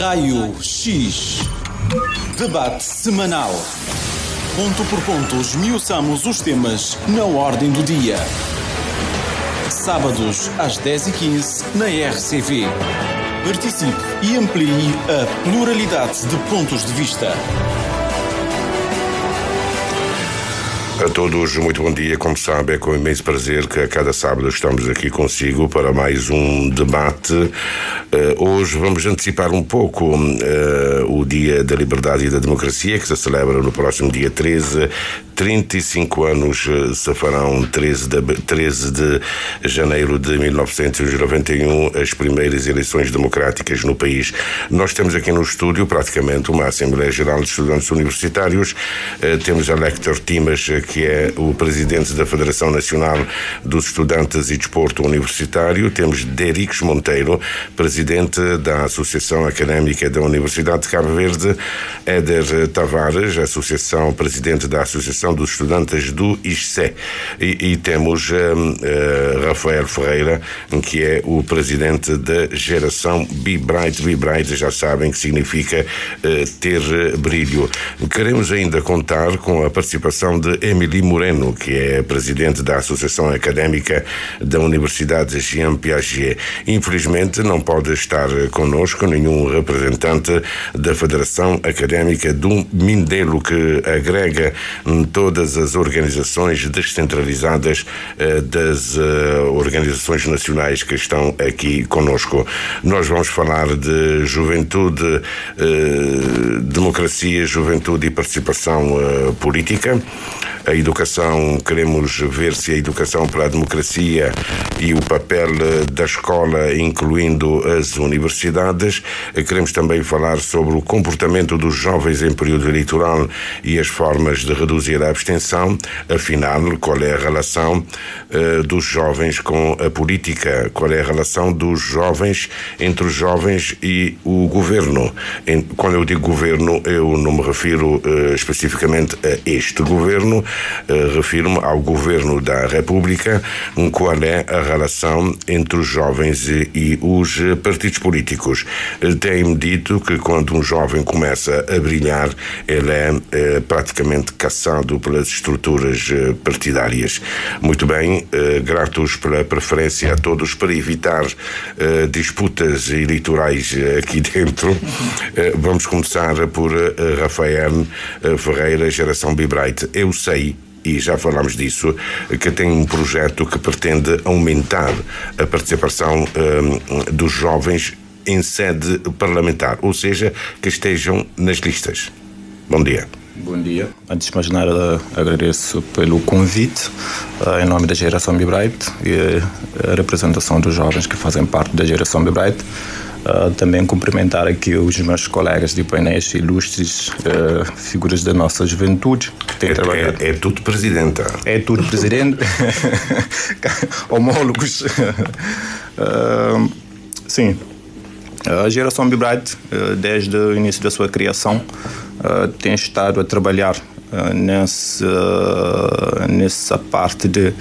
Raio X. Debate semanal. Ponto por ponto, esmiuçamos os temas na ordem do dia. Sábados às 10h15 na RCV. Participe e amplie a pluralidade de pontos de vista. A todos, muito bom dia. Como sabe, é com imenso prazer que a cada sábado estamos aqui consigo para mais um debate. Hoje vamos antecipar um pouco o Dia da Liberdade e da Democracia, que se celebra no próximo dia 13. 35 anos se farão, 13 de janeiro de 1991, as primeiras eleições democráticas no país. Nós temos aqui no estúdio praticamente uma Assembleia Geral de Estudantes Universitários. Temos a Lecter Timas, que é o presidente da Federação Nacional dos Estudantes e Desporto Universitário. Temos Derix Monteiro, presidente da Associação Académica da Universidade de Cabo Verde. Éder Tavares, presidente da Associação dos Estudantes do ISCE. E temos Rafael Ferreira, que é o presidente da geração Be Bright. Be Bright, já sabem que significa ter brilho. Queremos ainda contar com a participação de Émilie Moreno, que é presidente da Associação Académica da Universidade Jean Piaget. Infelizmente não pode estar connosco nenhum representante da Federação Académica do Mindelo, que agrega todas as organizações descentralizadas das organizações nacionais que estão aqui connosco. Nós vamos falar de juventude, democracia, juventude e participação política. A educação, queremos ver se a educação para a democracia e o papel da escola, incluindo as universidades. Queremos também falar sobre o comportamento dos jovens em período eleitoral e as formas de reduzir a abstenção. Afinal, qual é a relação dos jovens com a política? Qual é a relação dos jovens, entre os jovens e o governo? Quando eu digo governo, eu não me refiro especificamente a este governo, refiro-me ao governo da República. Qual é a relação entre os jovens e os partidos políticos? Tem-me dito que quando um jovem começa a brilhar, ele é praticamente caçado pelas estruturas partidárias. Muito bem, gratos pela preferência a todos para evitar disputas eleitorais aqui dentro. Vamos começar por Rafael Ferreira, geração Be Bright. Eu sei, e já falámos disso, que tem um projeto que pretende aumentar a participação dos jovens em sede parlamentar, ou seja, que estejam nas listas. Bom dia. Bom dia. Antes de mais nada, agradeço pelo convite em nome da geração Be Bright e a representação dos jovens que fazem parte da geração Be Bright. Também cumprimentar aqui os meus colegas de painéis ilustres, figuras da nossa juventude que têm trabalhado. É tudo presidente. É tudo presidente. Homólogos. Sim. A geração Be Bright, desde o início da sua criação, tem estado a trabalhar nessa parte de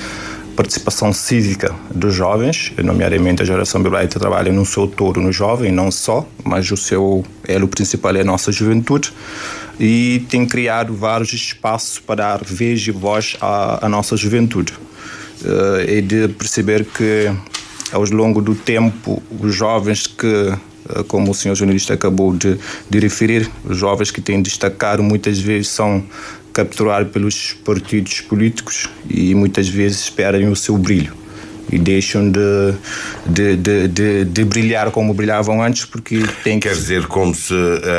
participação cívica dos jovens, nomeadamente a geração Be Bright trabalha no seu todo no jovem, não só, mas o seu elo principal é a nossa juventude, e tem criado vários espaços para dar vez e voz à nossa juventude. E de perceber que, ao longo do tempo, os jovens que, como o senhor jornalista acabou de referir, os jovens que têm destacado muitas vezes são capturados pelos partidos políticos e muitas vezes perdem o seu brilho e deixam de brilhar como brilhavam antes, porque tem que... Quer dizer, como se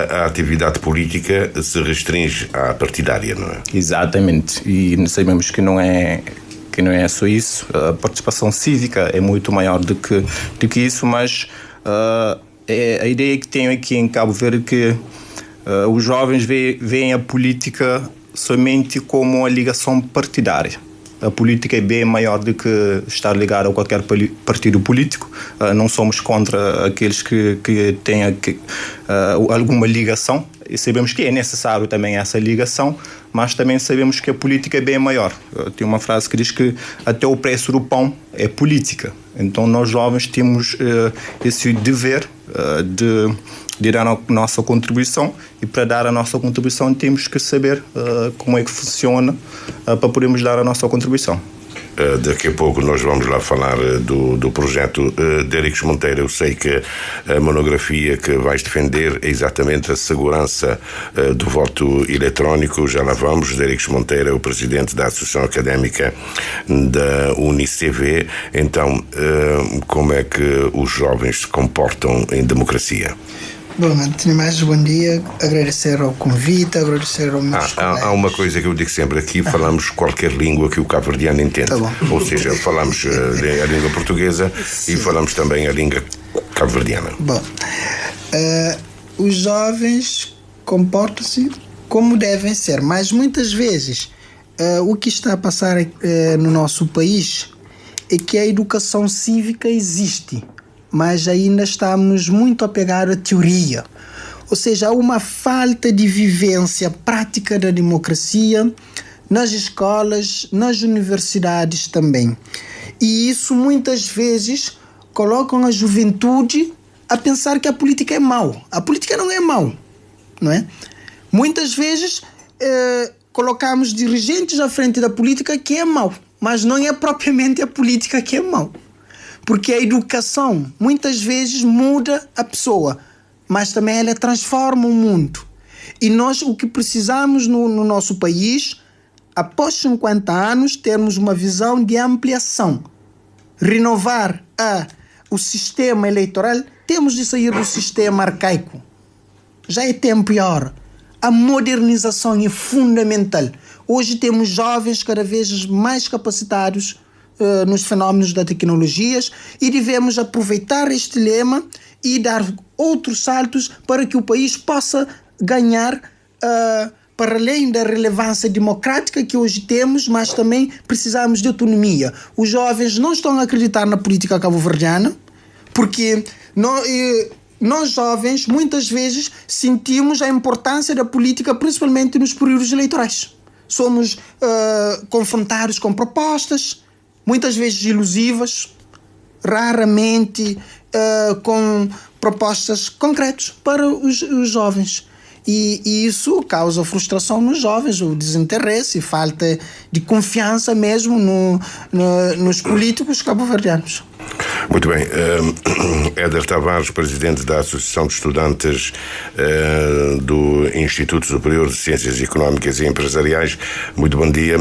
a atividade política se restringe à partidária, não é? Exatamente, e sabemos que não é só isso. A participação cívica é muito maior do que isso, mas a ideia que tenho aqui em Cabo Verde é que os jovens veem a política somente como uma ligação partidária. A política é bem maior do que estar ligado a qualquer partido político. Não somos contra aqueles que têm alguma ligação. E sabemos que é necessário também essa ligação, mas também sabemos que a política é bem maior. Tem uma frase que diz que até o preço do pão é política. Então nós jovens temos esse dever de de dar a nossa contribuição, e para dar a nossa contribuição temos que saber como é que funciona para podermos dar a nossa contribuição. Daqui a pouco nós vamos lá falar do projeto de Éricos Monteiro. Eu sei que a monografia que vais defender é exatamente a segurança do voto eletrónico. Já lá vamos. Éricos Monteiro é o presidente da Associação Académica da UniCV. Então, como é que os jovens se comportam em democracia? Bom, antes de mais, bom dia. Agradecer ao convite, agradecer ao meus colegas. Há uma coisa que eu digo sempre aqui: falamos qualquer língua que o cabo-verdiano entende. Tá bom. Ou seja, falamos a língua portuguesa. Sim. E falamos também a língua cabo-verdiana. Bom, os jovens comportam-se como devem ser, mas muitas vezes o que está a passar no nosso país é que a educação cívica existe, mas ainda estamos muito apegados à teoria. Ou seja, há uma falta de vivência prática da democracia nas escolas, nas universidades também. E isso muitas vezes colocam a juventude a pensar que a política é mau. A política não é mau, não é? Muitas vezes colocamos dirigentes à frente da política que é mau, mas não é propriamente a política que é mau. Porque a educação muitas vezes muda a pessoa, mas também ela transforma o mundo. E nós o que precisamos no nosso país, após 50 anos, termos uma visão de ampliação. Renovar o sistema eleitoral, temos de sair do sistema arcaico. Já é tempo e hora. A modernização é fundamental. Hoje temos jovens cada vez mais capacitados nos fenómenos das tecnologias e devemos aproveitar este lema e dar outros saltos para que o país possa ganhar para além da relevância democrática que hoje temos, mas também precisamos de autonomia. Os jovens não estão a acreditar na política cabo-verdiana porque nós jovens muitas vezes sentimos a importância da política principalmente nos períodos eleitorais. Somos confrontados com propostas muitas vezes ilusivas, raramente com propostas concretas para os jovens. E isso causa frustração nos jovens, o desinteresse, falta de confiança mesmo nos políticos cabo-verdianos. Muito bem. Éder Tavares, presidente da Associação de Estudantes do Instituto Superior de Ciências Económicas e Empresariais. Muito bom dia.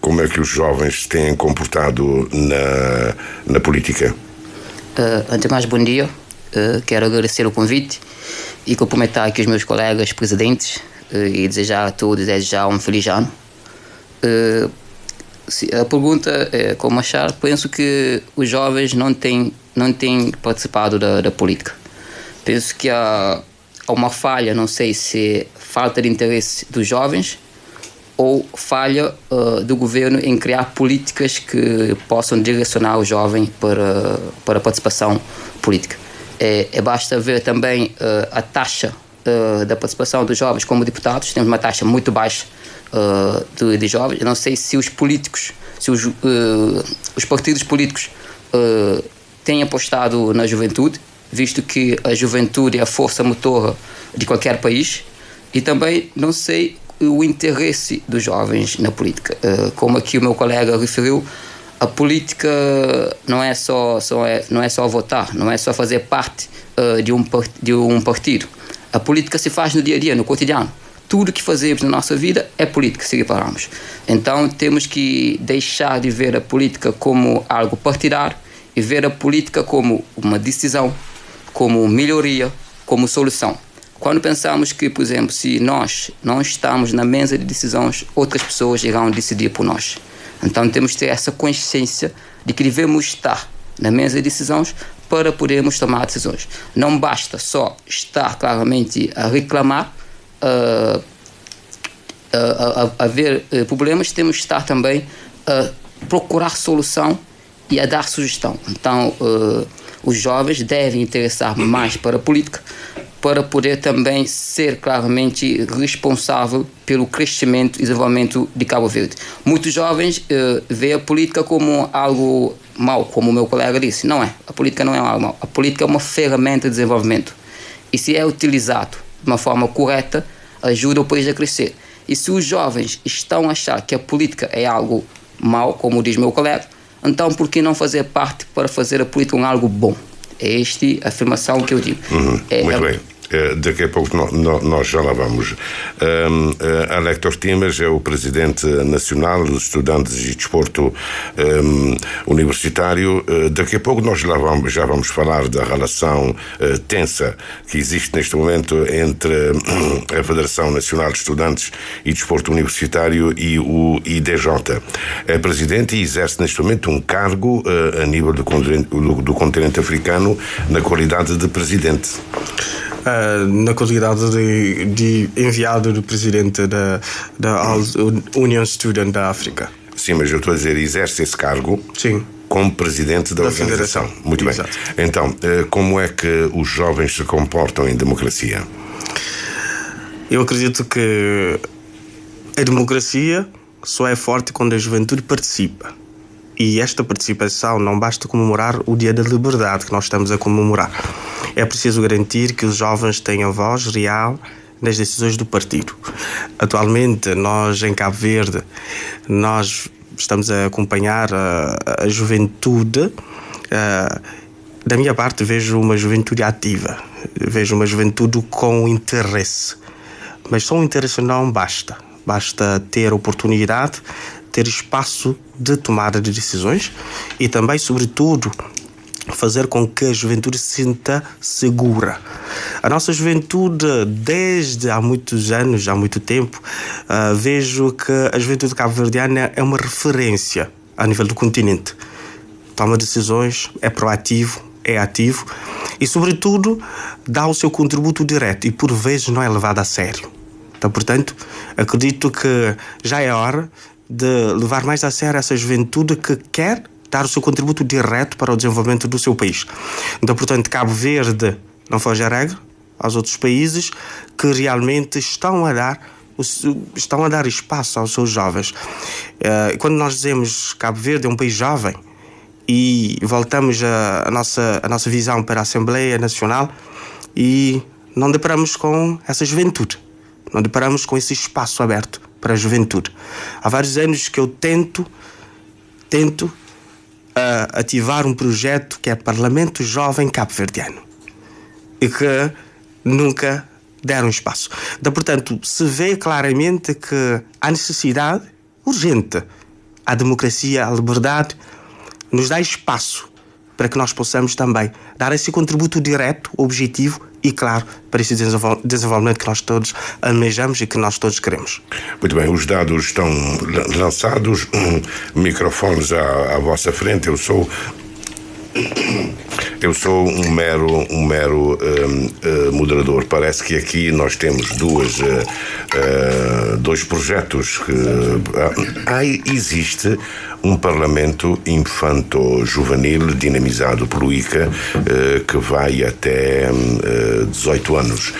Como é que os jovens se têm comportado na política? Antes de mais, bom dia. Quero agradecer o convite e cumprimentar aqui os meus colegas presidentes e desejar a todos um feliz ano. A pergunta é como achar. Penso que os jovens não têm participado da política. Penso que há uma falha, não sei se falta de interesse dos jovens ou falha do governo em criar políticas que possam direcionar o jovem para a participação política. Basta ver também a taxa da participação dos jovens como deputados. Temos uma taxa muito baixa de jovens. Eu não sei se os políticos, se os partidos políticos têm apostado na juventude, visto que a juventude é a força motora de qualquer país, e também não sei o interesse dos jovens na política. Como aqui o meu colega referiu, a política não é só votar, não é só fazer parte de um partido. A política se faz no dia a dia, no cotidiano. Tudo que fazemos na nossa vida é política, se repararmos. Então temos que deixar de ver a política como algo partidário e ver a política como uma decisão, como melhoria, como solução. Quando pensamos que, por exemplo, se nós não estamos na mesa de decisões, outras pessoas irão decidir por nós. Então temos que ter essa consciência de que devemos estar na mesa de decisões para podermos tomar decisões. Não basta só estar claramente a reclamar, a ver problemas, temos que estar também a procurar solução e a dar sugestão. Então os jovens devem interessar mais para a política, para poder também ser claramente responsável pelo crescimento e desenvolvimento de Cabo Verde. Muitos jovens veem a política como algo mau, como o meu colega disse. Não é. A política não é algo mau. A política é uma ferramenta de desenvolvimento. E se é utilizado de uma forma correta, ajuda o país a crescer. E se os jovens estão a achar que a política é algo mau, como diz meu colega, então por que não fazer parte para fazer a política algo bom? É esta a afirmação que eu digo. Muito bem. Daqui a pouco nós já lá vamos. Alector Timas é o presidente nacional dos estudantes de desporto universitário. Daqui a pouco nós já vamos falar da relação tensa que existe neste momento entre a Federação Nacional de Estudantes e Desporto Universitário e o IDJ. É presidente e exerce neste momento um cargo a nível do continente africano na qualidade de presidente. Na qualidade de enviado do presidente da Union Student da África. Sim, mas eu estou a dizer, exerce esse cargo. Sim. Como presidente da organização. Federação. Muito bem. Exato. Então, como é que os jovens se comportam em democracia? Eu acredito que a democracia só é forte quando a juventude participa. E esta participação não basta comemorar o Dia da Liberdade que nós estamos a comemorar. É preciso garantir que os jovens tenham voz real nas decisões do partido. Atualmente, nós em Cabo Verde, nós estamos a acompanhar a juventude. Da minha parte, vejo uma juventude ativa, vejo uma juventude com interesse. Mas só o interesse não basta. Basta ter oportunidade, ter espaço de tomada de decisões e também, sobretudo, fazer com que a juventude se sinta segura. A nossa juventude, desde há muitos anos, há muito tempo, vejo que a juventude cabo-verdiana é uma referência a nível do continente. Toma decisões, é proativo, é ativo e, sobretudo, dá o seu contributo direto e, por vezes, não é levado a sério. Então, portanto, acredito que já é hora de levar mais a sério essa juventude que quer dar o seu contributo direto para o desenvolvimento do seu país. Então, portanto, Cabo Verde não foge à regra aos outros países que realmente estão a dar espaço aos seus jovens. Quando nós dizemos Cabo Verde é um país jovem e voltamos a nossa visão para a Assembleia Nacional e não deparamos com essa juventude, não deparamos com esse espaço aberto para a juventude. Há vários anos que eu tento ativar um projeto que é Parlamento Jovem Cabo-Verdiano e que nunca deram espaço. Então, portanto, se vê claramente que há necessidade urgente, a democracia, a liberdade, nos dá espaço para que nós possamos também dar esse contributo direto, objetivo e claro para esse desenvolvimento que nós todos almejamos e que nós todos queremos. Muito bem, os dados estão lançados, microfones à vossa frente. Eu sou um mero moderador. Parece que aqui nós temos dois projetos que existe um Parlamento Infanto-Juvenil dinamizado pelo ICA que vai até 18 anos.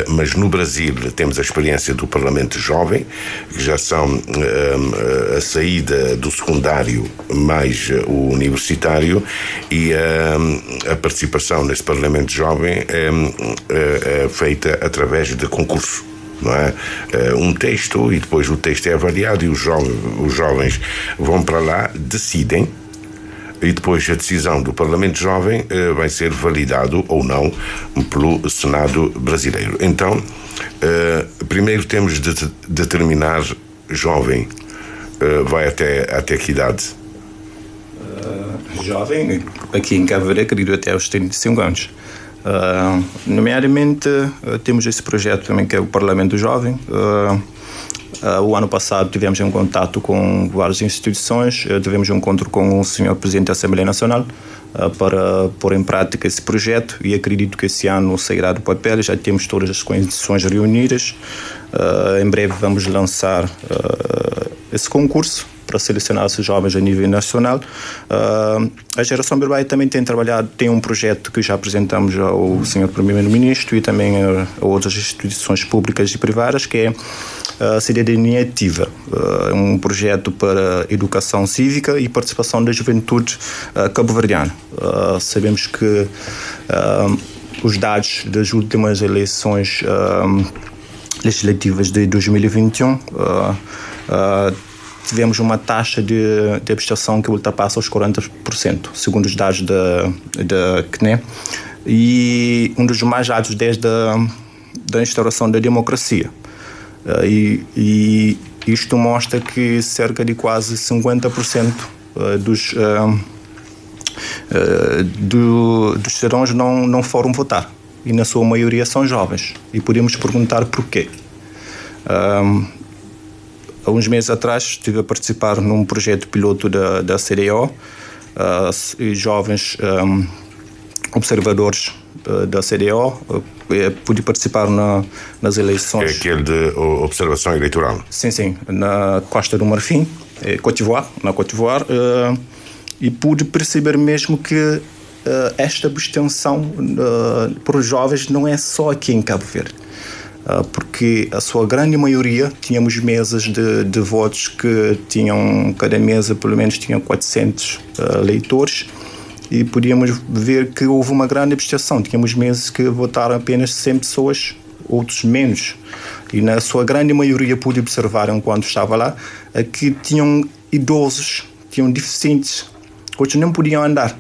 Mas no Brasil temos a experiência do Parlamento Jovem, que já são a saída do secundário mais o universitário, e a participação nesse Parlamento Jovem é feita através de concurso. Não é? Um texto, e depois o texto é avaliado e os jovens vão para lá, decidem, e depois a decisão do Parlamento Jovem vai ser validado ou não pelo Senado brasileiro. Então, primeiro temos de determinar jovem. Vai até que idade? Jovem, aqui em Cabo Verde, acredito até aos 35 anos. Nomeadamente, temos esse projeto também que é o Parlamento Jovem. O ano passado tivemos um contato com várias instituições, tivemos um encontro com o Sr. Presidente da Assembleia Nacional para pôr em prática esse projeto e acredito que esse ano sairá do papel. Já temos todas as condições reunidas. Em breve vamos lançar esse concurso para selecionar esses jovens a nível nacional. A Geração Bilbao também tem um projeto que já apresentamos ao Sr. Primeiro-Ministro e também a outras instituições públicas e privadas, que é a cidadania ativa, um projeto para educação cívica e participação da juventude cabo-verdiana. Sabemos que os dados das últimas eleições legislativas de 2021, tivemos uma taxa de abstenção que ultrapassa os 40%, segundo os dados da CNE, e um dos mais altos desde a instauração da democracia. E isto mostra que cerca de quase 50% dos cidadãos não foram votar, e na sua maioria são jovens, e podemos perguntar porquê. Há uns meses atrás estive a participar num projeto piloto da CDO, e jovens observadores da CDO, pude participar nas eleições. É aquele de observação eleitoral? Sim, na Costa do Marfim, na Côte d'Ivoire, e pude perceber mesmo que esta abstenção por jovens não é só aqui em Cabo Verde, porque a sua grande maioria, tínhamos mesas de votos que tinham, cada mesa pelo menos tinha 400 eleitores, e podíamos ver que houve uma grande abstenção. Tínhamos meses que votaram apenas 100 pessoas, outros menos, e na sua grande maioria pude observar, enquanto estava lá, que tinham idosos, tinham deficientes, outros não podiam andar,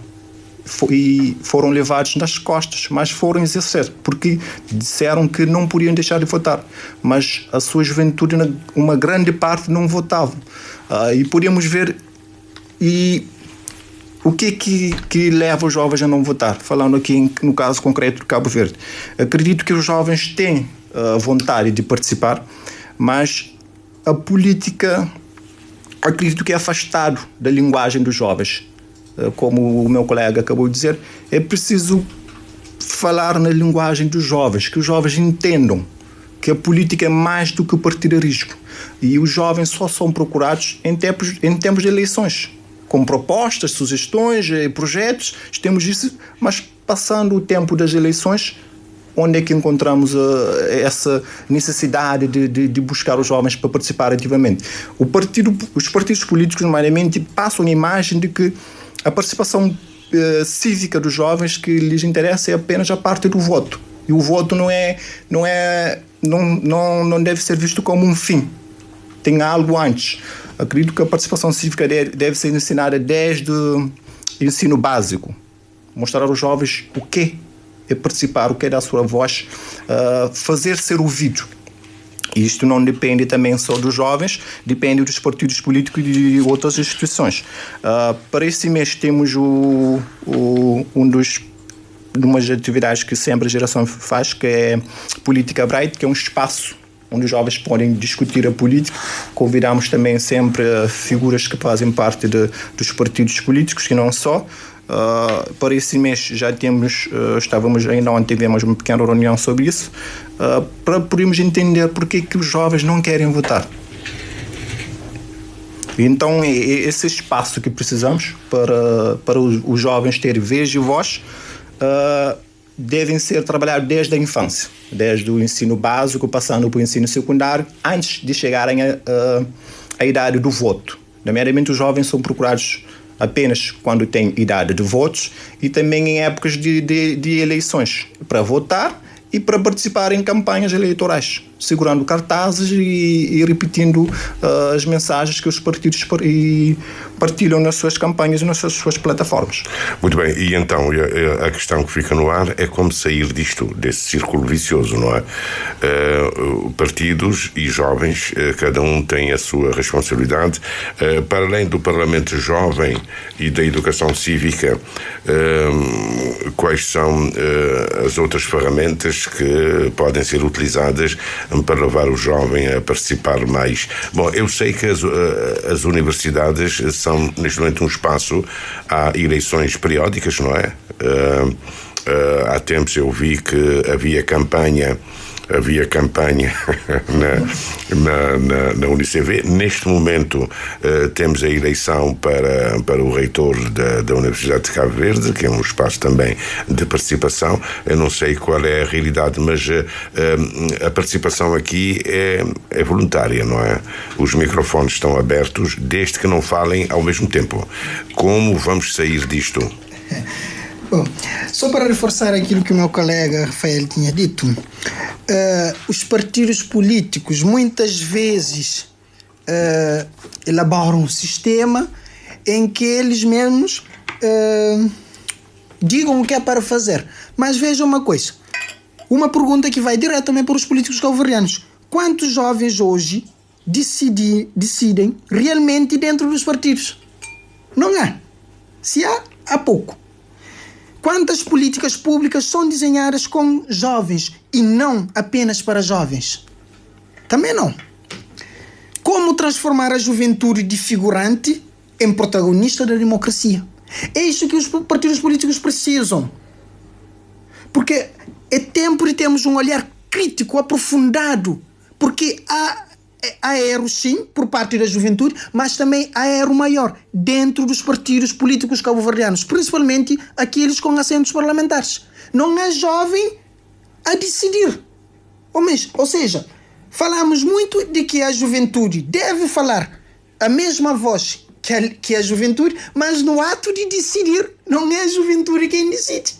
e foram levados nas costas, mas foram exercer, porque disseram que não podiam deixar de votar, mas a sua juventude, uma grande parte, não votavam. E podíamos ver o que leva os jovens a não votar, falando aqui no caso concreto de Cabo Verde. Acredito que os jovens têm vontade de participar, mas a política, acredito que é afastado da linguagem dos jovens. Como o meu colega acabou de dizer, é preciso falar na linguagem dos jovens, que os jovens entendam que a política é mais do que o partidarismo, e os jovens só são procurados em tempos de eleições, com propostas, sugestões, projetos. Temos isso, mas passando o tempo das eleições, onde é que encontramos essa necessidade de buscar os jovens para participar ativamente? Os partidos políticos, normalmente, passam a imagem de que a participação cívica dos jovens que lhes interessa é apenas a parte do voto. E o voto não deve ser visto como um fim. Tem algo antes. Acredito que a participação cívica deve ser ensinada desde o ensino básico. Mostrar aos jovens o que é participar, o que é dar a sua voz, fazer ser ouvido. E isto não depende também só dos jovens, depende dos partidos políticos e de outras instituições. Para esse mês temos umas atividades que sempre a geração faz, que é Política Bright, que é um espaço onde os jovens podem discutir a política. Convidamos também sempre figuras que fazem parte dos partidos políticos, e não só. Para esse mês já ainda ontem tivemos uma pequena reunião sobre isso, para podermos entender porque que os jovens não querem votar. Então é esse espaço que precisamos para os jovens terem vez e voz. Devem ser trabalhados desde a infância, desde o ensino básico, passando para o ensino secundário, antes de chegarem à idade do voto. Nomeadamente, os jovens são procurados apenas quando têm idade de votos, e também em épocas de eleições, para votar e para participar em campanhas eleitorais, segurando cartazes e repetindo as mensagens que os partidos partilham nas suas campanhas e nas suas plataformas. Muito bem, e então a questão que fica no ar é como sair desse círculo vicioso, não é? Partidos e jovens, cada um tem a sua responsabilidade. Para além do Parlamento Jovem e da educação cívica, quais são as outras ferramentas que podem ser utilizadas para levar o jovem a participar mais? Bom, eu sei que as universidades são neste momento um espaço. Há eleições periódicas, não é? Há tempos eu vi que havia campanha na UniCV. Neste momento temos a eleição para o reitor da Universidade de Cabo Verde, que é um espaço também de participação. Eu não sei qual é a realidade, mas a participação aqui é voluntária, não é? Os microfones estão abertos, desde que não falem ao mesmo tempo. Como vamos sair disto? Bom, só para reforçar aquilo que o meu colega Rafael tinha dito, os partidos políticos muitas vezes elaboram um sistema em que eles mesmos digam o que é para fazer. Mas vejam uma coisa, uma pergunta que vai diretamente para os políticos cabo-verdianos: quantos jovens hoje decidem realmente dentro dos partidos? Não há. Se há pouco. Quantas políticas públicas são desenhadas com jovens e não apenas para jovens? Também não. Como transformar a juventude de figurante em protagonista da democracia? É isso que os partidos políticos precisam. Porque é tempo de termos um olhar crítico, aprofundado. Porque há erro, sim, por parte da juventude, mas também há erro maior dentro dos partidos políticos cabo-verdianos, principalmente aqueles com assentos parlamentares. Não há jovem a decidir. Ou seja, falamos muito de que a juventude deve falar a mesma voz que a juventude, mas no ato de decidir não é a juventude quem decide.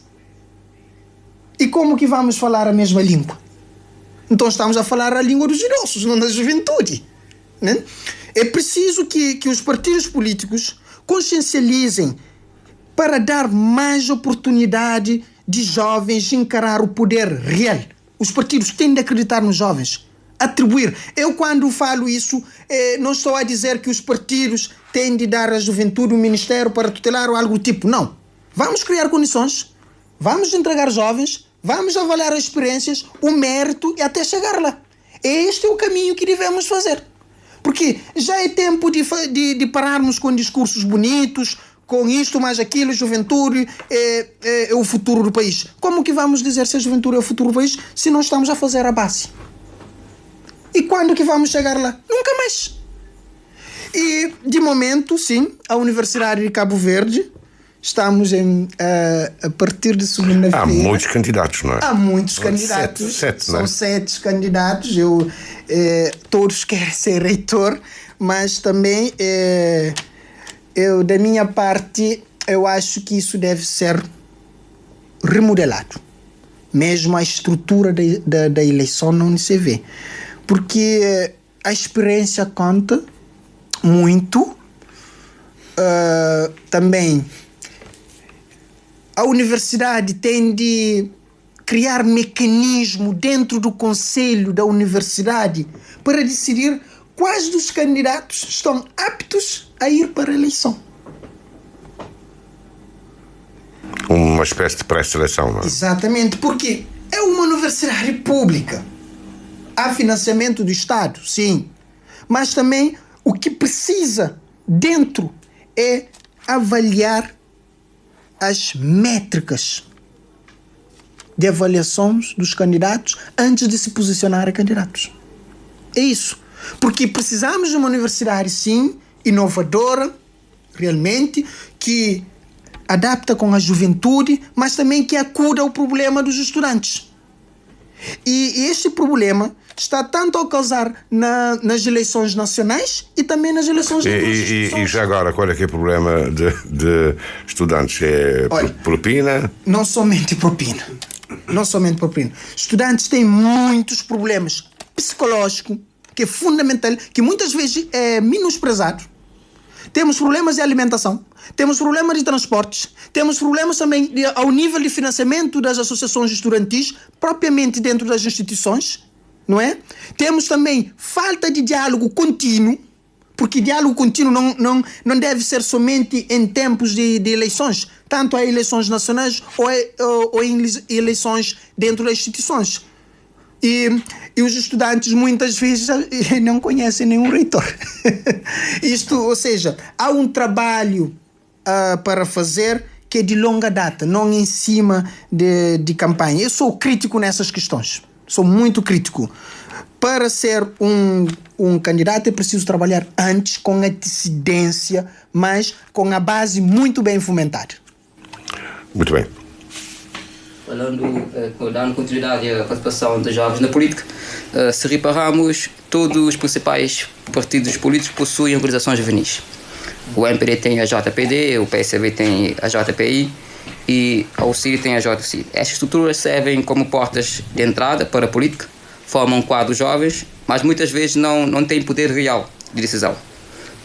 E como que vamos falar a mesma língua? Então estamos a falar a língua dos idosos, não da juventude, né? É preciso que os partidos políticos consciencializem para dar mais oportunidade de jovens encarar o poder real. Os partidos têm de acreditar nos jovens, atribuir. Eu, quando falo isso, não estou a dizer que os partidos têm de dar à juventude um ministério para tutelar ou algo do tipo. Não. Vamos criar condições, vamos entregar jovens, vamos avaliar as experiências, o mérito e até chegar lá. Este é o caminho que devemos fazer. Porque já é tempo de pararmos com discursos bonitos, com isto mais aquilo, juventude é o futuro do país. Como que vamos dizer se a juventude é o futuro do país se não estamos a fazer a base? E quando que vamos chegar lá? Nunca mais. E, de momento, sim, a Universidade de Cabo Verde, estamos a partir de segunda-feira. Há muitos candidatos, não é? Há muitos candidatos. São 7 candidatos. Todos querem ser reitor, mas também, da minha parte, eu acho que isso deve ser remodelado. Mesmo a estrutura da eleição não se vê. Porque a experiência conta muito. Também a universidade tem de criar mecanismo dentro do conselho da universidade para decidir quais dos candidatos estão aptos a ir para a eleição. Uma espécie de pré-seleção, não é? Exatamente, porque é uma universidade pública. Há financiamento do Estado, sim. Mas também o que precisa dentro é avaliar as métricas de avaliações dos candidatos antes de se posicionarem candidatos. É isso. Porque precisamos de uma universidade, sim, inovadora, realmente, que adapta com a juventude, mas também que acuda ao problema dos estudantes. E este problema está tanto a causar nas eleições nacionais e também nas eleições e já agora, qual é que é o problema de estudantes? É propina? Não somente propina. Não somente propina. Estudantes têm muitos problemas psicológicos, que é fundamental, que muitas vezes é menosprezado. Temos problemas de alimentação, temos problemas de transportes, temos problemas também ao nível de financiamento das associações estudantis, propriamente dentro das instituições, não é? Temos também falta de diálogo contínuo, porque diálogo contínuo não deve ser somente em tempos de eleições, tanto a eleições nacionais ou em eleições dentro das instituições. E os estudantes muitas vezes não conhecem nenhum reitor. Ou seja, há um trabalho para fazer que é de longa data, não em cima de campanha. Eu sou crítico nessas questões, sou muito crítico. Para ser um candidato é preciso trabalhar antes, com antecedência, mas com a base muito bem fomentada. Muito bem. Dando continuidade à participação dos jovens na política, se repararmos, todos os principais partidos políticos possuem organizações juvenis. O MPD tem a JPD, o PSV tem a JPI e ao CID tem a JCID. Estas estruturas servem como portas de entrada para a política, formam quadros jovens, mas muitas vezes não têm poder real de decisão.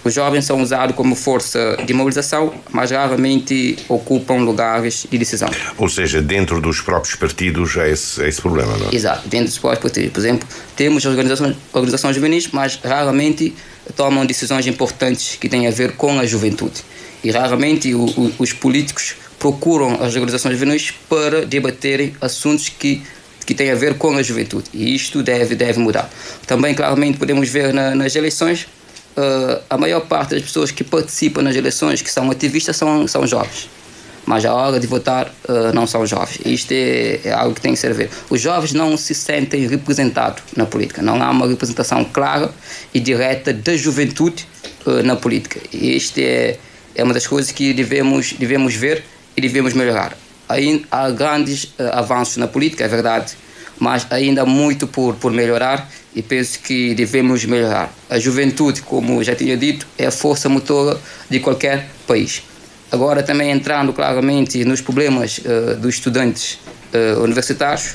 Os jovens são usados como força de mobilização, mas raramente ocupam lugares de decisão. Ou seja, dentro dos próprios partidos há esse problema, não é? Exato, dentro dos próprios partidos. Por exemplo, temos organizações juvenis, mas raramente tomam decisões importantes que têm a ver com a juventude. E raramente os políticos procuram as organizações juvenis para debaterem assuntos que têm a ver com a juventude. E isto deve mudar. Também, claramente, podemos ver nas eleições, a maior parte das pessoas que participam nas eleições, que são ativistas, são jovens. Mas a hora de votar não são jovens. Isto é algo que tem que ser ver. Os jovens não se sentem representados na política. Não há uma representação clara e direta da juventude na política. E isto é uma das coisas que devemos ver e devemos melhorar. Há grandes avanços na política, é verdade, mas ainda há muito por melhorar e penso que devemos melhorar. A juventude, como já tinha dito, é a força motora de qualquer país. Agora, também entrando claramente nos problemas dos estudantes universitários,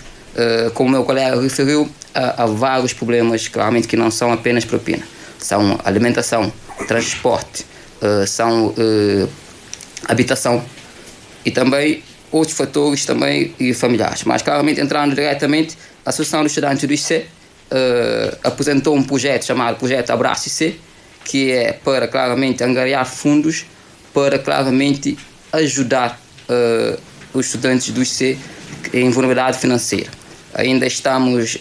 como o meu colega referiu, há vários problemas, claramente, que não são apenas propina. São alimentação, transporte, são habitação e também outros fatores também e familiares. Mas, claramente, entrando diretamente, a Associação dos Estudantes do IC apresentou um projeto chamado Projeto Abraço IC, que é para, claramente, angariar fundos para, claramente, ajudar os estudantes do IC em vulnerabilidade financeira. Ainda estamos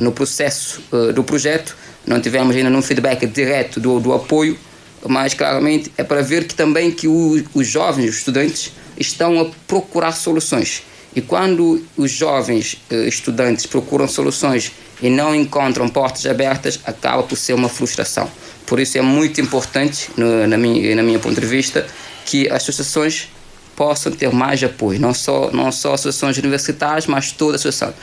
no processo do projeto, não tivemos ainda um feedback direto do apoio, mas, claramente, é para ver que também que os jovens, os estudantes, estão a procurar soluções. E quando os jovens estudantes procuram soluções e não encontram portas abertas, acaba por ser uma frustração. Por isso é muito importante, na minha ponto de vista, que as associações possam ter mais apoio, não só associações universitárias, mas toda a associação.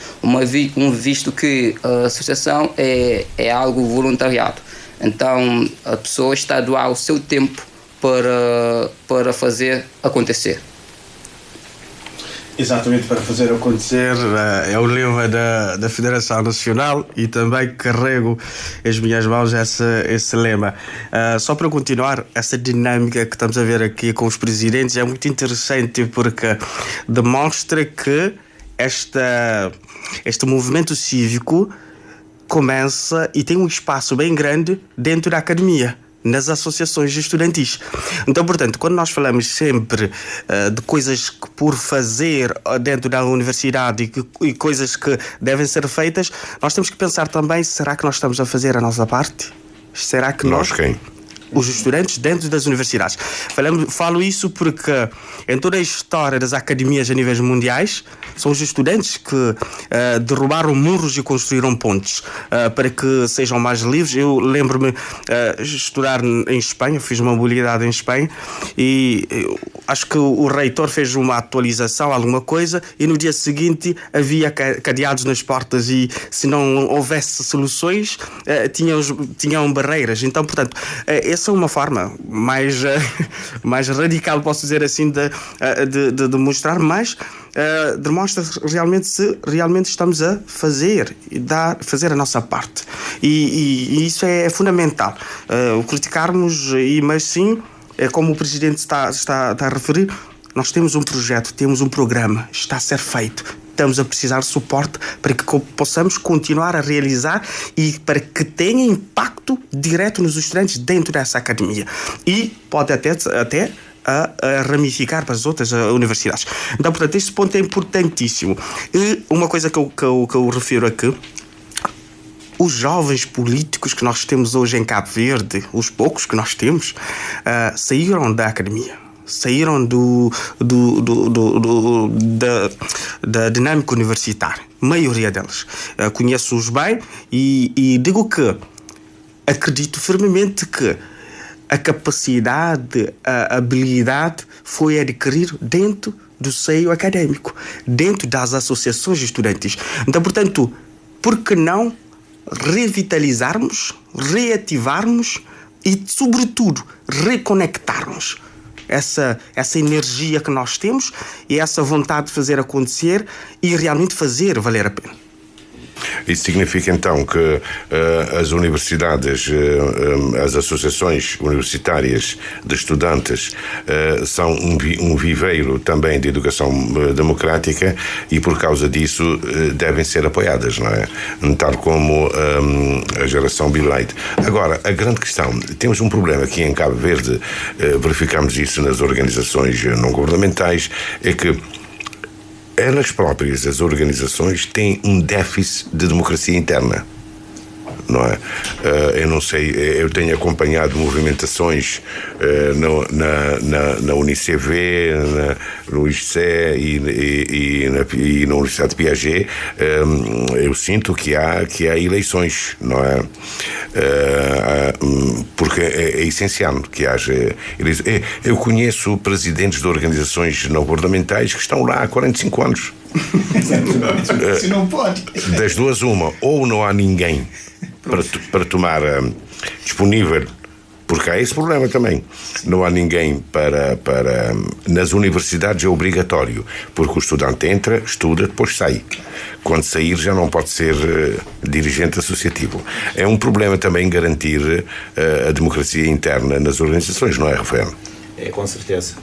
Visto que a associação é algo voluntariado. Então, a pessoa está a doar o seu tempo para fazer acontecer. Exatamente, para fazer acontecer é o lema da Federação Nacional e também carrego as minhas mãos esse lema. Só para continuar, essa dinâmica que estamos a ver aqui com os presidentes é muito interessante porque demonstra que este movimento cívico começa e tem um espaço bem grande dentro da academia, nas associações estudantis. Então, portanto, quando nós falamos sempre de coisas que por fazer dentro da universidade e coisas que devem ser feitas, nós temos que pensar também, será que nós estamos a fazer a nossa parte? Será que nós quem? Os estudantes dentro das universidades. Falo isso porque em toda a história das academias a níveis mundiais são os estudantes que derrubaram muros e construíram pontes para que sejam mais livres. Eu lembro-me estudar em Espanha, fiz uma mobilidade em Espanha e acho que o reitor fez uma atualização, alguma coisa, e no dia seguinte havia cadeados nas portas e se não houvesse soluções tinham barreiras. Então, portanto, essa é uma forma mais radical, posso dizer assim, de mostrar, mas demonstra realmente se realmente estamos a fazer a nossa parte. E isso é fundamental. Criticarmos, mas sim, como o Presidente está a referir, nós temos um projeto, temos um programa, está a ser feito. Estamos a precisar de suporte para que possamos continuar a realizar e para que tenha impacto direto nos estudantes dentro dessa academia. E pode até a ramificar para as outras universidades. Então, portanto, este ponto é importantíssimo. E uma coisa que eu refiro aqui, os jovens políticos que nós temos hoje em Cabo Verde, os poucos que nós temos, saíram da academia. Saíram da dinâmica universitária, maioria delas. Conheço-os bem e digo que acredito firmemente que a capacidade, a habilidade foi adquirir dentro do seio académico, dentro das associações estudantis. Então, portanto, por que não revitalizarmos, reativarmos e, sobretudo, reconectarmos essa energia que nós temos e essa vontade de fazer acontecer e realmente fazer valer a pena. Isso significa então que as universidades, as associações universitárias de estudantes são um viveiro também de educação democrática e por causa disso devem ser apoiadas, não é? Tal como a geração Be Light. Agora, a grande questão, temos um problema aqui em Cabo Verde, verificamos isso nas organizações não governamentais, é que elas próprias, as organizações, têm um déficit de democracia interna, não é? Eu não sei, eu tenho acompanhado movimentações na Unicv, no ISCE e na Universidade de Piaget. Eu sinto que há eleições, não é? Porque é essencial que haja eleições. Eu conheço presidentes de organizações não governamentais que estão lá há 45 anos. Se não pode. Das duas, uma, ou não há ninguém para tomar disponível, porque há esse problema também. Não há ninguém para. Nas universidades é obrigatório, porque o estudante entra, estuda, depois sai. Quando sair já não pode ser dirigente associativo. É um problema também garantir a democracia interna nas organizações, não é, Rafael? É, com certeza.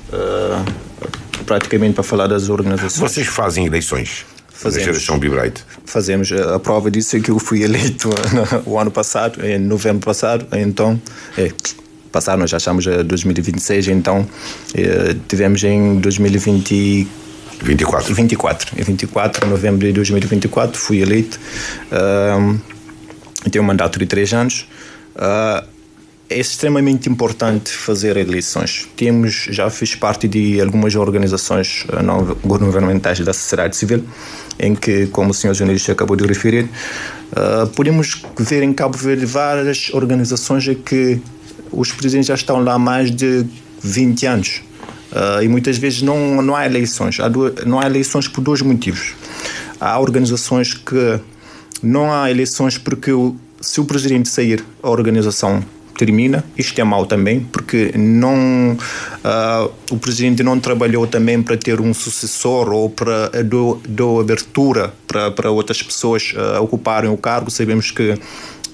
Praticamente para falar das organizações. Vocês fazem eleições? Fazemos. Na geração Be Bright? Fazemos. A prova disso é que eu fui eleito o ano passado, em novembro passado, então, passado nós já estamos em 2026, então tivemos em 24. Em 24 de novembro de 2024 fui eleito, tenho um mandato de 3 anos. É extremamente importante fazer eleições. Já fiz parte de algumas organizações não governamentais da sociedade civil, em que, como o senhor jornalista acabou de referir, podemos ver em Cabo Verde várias organizações em que os presidentes já estão lá há mais de 20 anos. E muitas vezes não há eleições. Não há eleições por 2 motivos. Há organizações que não há eleições porque se o presidente sair, a organização termina. Isto é mau também, porque o presidente não trabalhou também para ter um sucessor ou para dar abertura para outras pessoas ocuparem o cargo. Sabemos que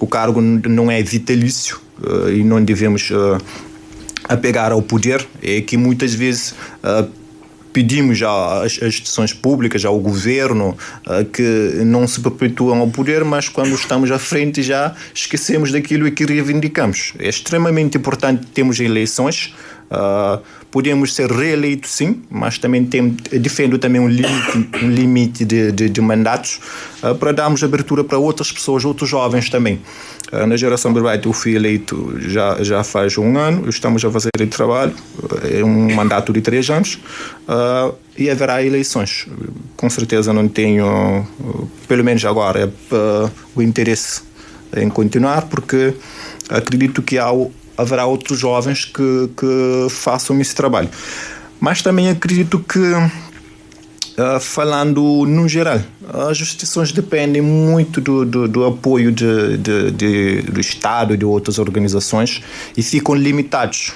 o cargo não é vitalício e não devemos apegar ao poder. É que muitas vezes pedimos às instituições públicas, ao governo, que não se perpetuam ao poder, mas quando estamos à frente já esquecemos daquilo que reivindicamos. É extremamente importante termos eleições. Podemos ser reeleitos, sim, mas também defendo também um limite de mandatos para darmos abertura para outras pessoas, outros jovens também. Na geração Be Bright eu fui eleito já faz 1 ano, estamos a fazer o trabalho, é um mandato de 3 anos e haverá eleições. Com certeza não tenho, pelo menos agora, o interesse em continuar, porque acredito que haverá outros jovens que façam esse trabalho. Mas também acredito que, falando no geral, as instituições dependem muito do apoio do Estado e de outras organizações e ficam limitados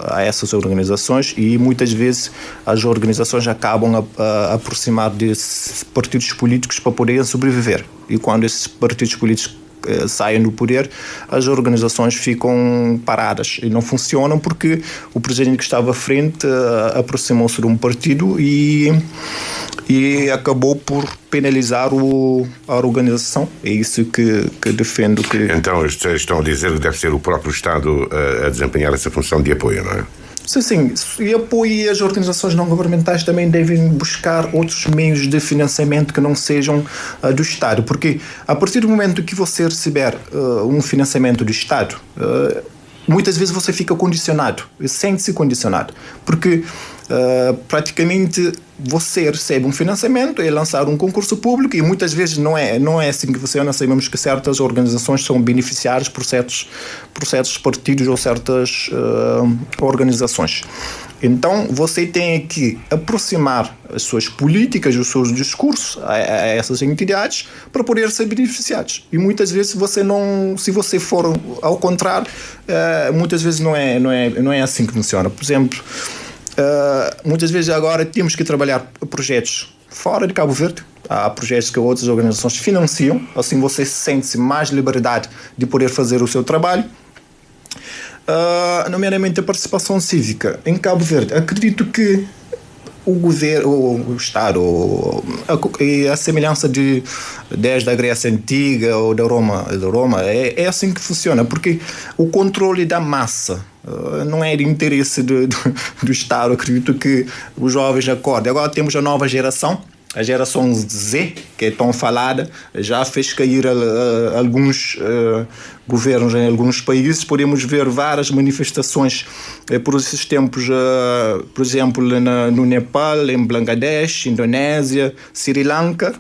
a essas organizações, e muitas vezes as organizações acabam a aproximar de partidos políticos para poderem sobreviver. E quando esses partidos políticos saem do poder, as organizações ficam paradas e não funcionam porque o presidente que estava à frente aproximou-se de um partido e acabou por penalizar a organização. É isso que defendo. Então estão a dizer que deve ser o próprio Estado a desempenhar essa função de apoio, não é? Sim. E apoio, e as organizações não governamentais também devem buscar outros meios de financiamento que não sejam do Estado, porque a partir do momento que você receber um financiamento do Estado, muitas vezes você fica condicionado, sente-se condicionado, porque praticamente você recebe um financiamento, é lançado um concurso público e muitas vezes não é assim que funciona. Nós sabemos que certas organizações são beneficiadas por certos partidos ou certas organizações. Então, você tem que aproximar as suas políticas, os seus discursos a essas entidades para poder ser beneficiados. E muitas vezes se você for ao contrário, muitas vezes não é assim que funciona. Por exemplo, muitas vezes agora temos que trabalhar projetos fora de Cabo Verde. Há projetos que outras organizações financiam, assim você sente-se mais liberdade de poder fazer o seu trabalho. Nomeadamente a participação cívica em Cabo Verde. Acredito que o governo, o Estado, a semelhança desde a Grécia Antiga ou da Roma, é assim que funciona, porque o controle da massa não é de interesse do Estado. Acredito que os jovens acordem. Agora temos a nova geração, a geração Z, que é tão falada, já fez cair alguns governos em alguns países. Podemos ver várias manifestações por esses tempos, por exemplo, no Nepal, em Bangladesh, Indonésia, Sri Lanka.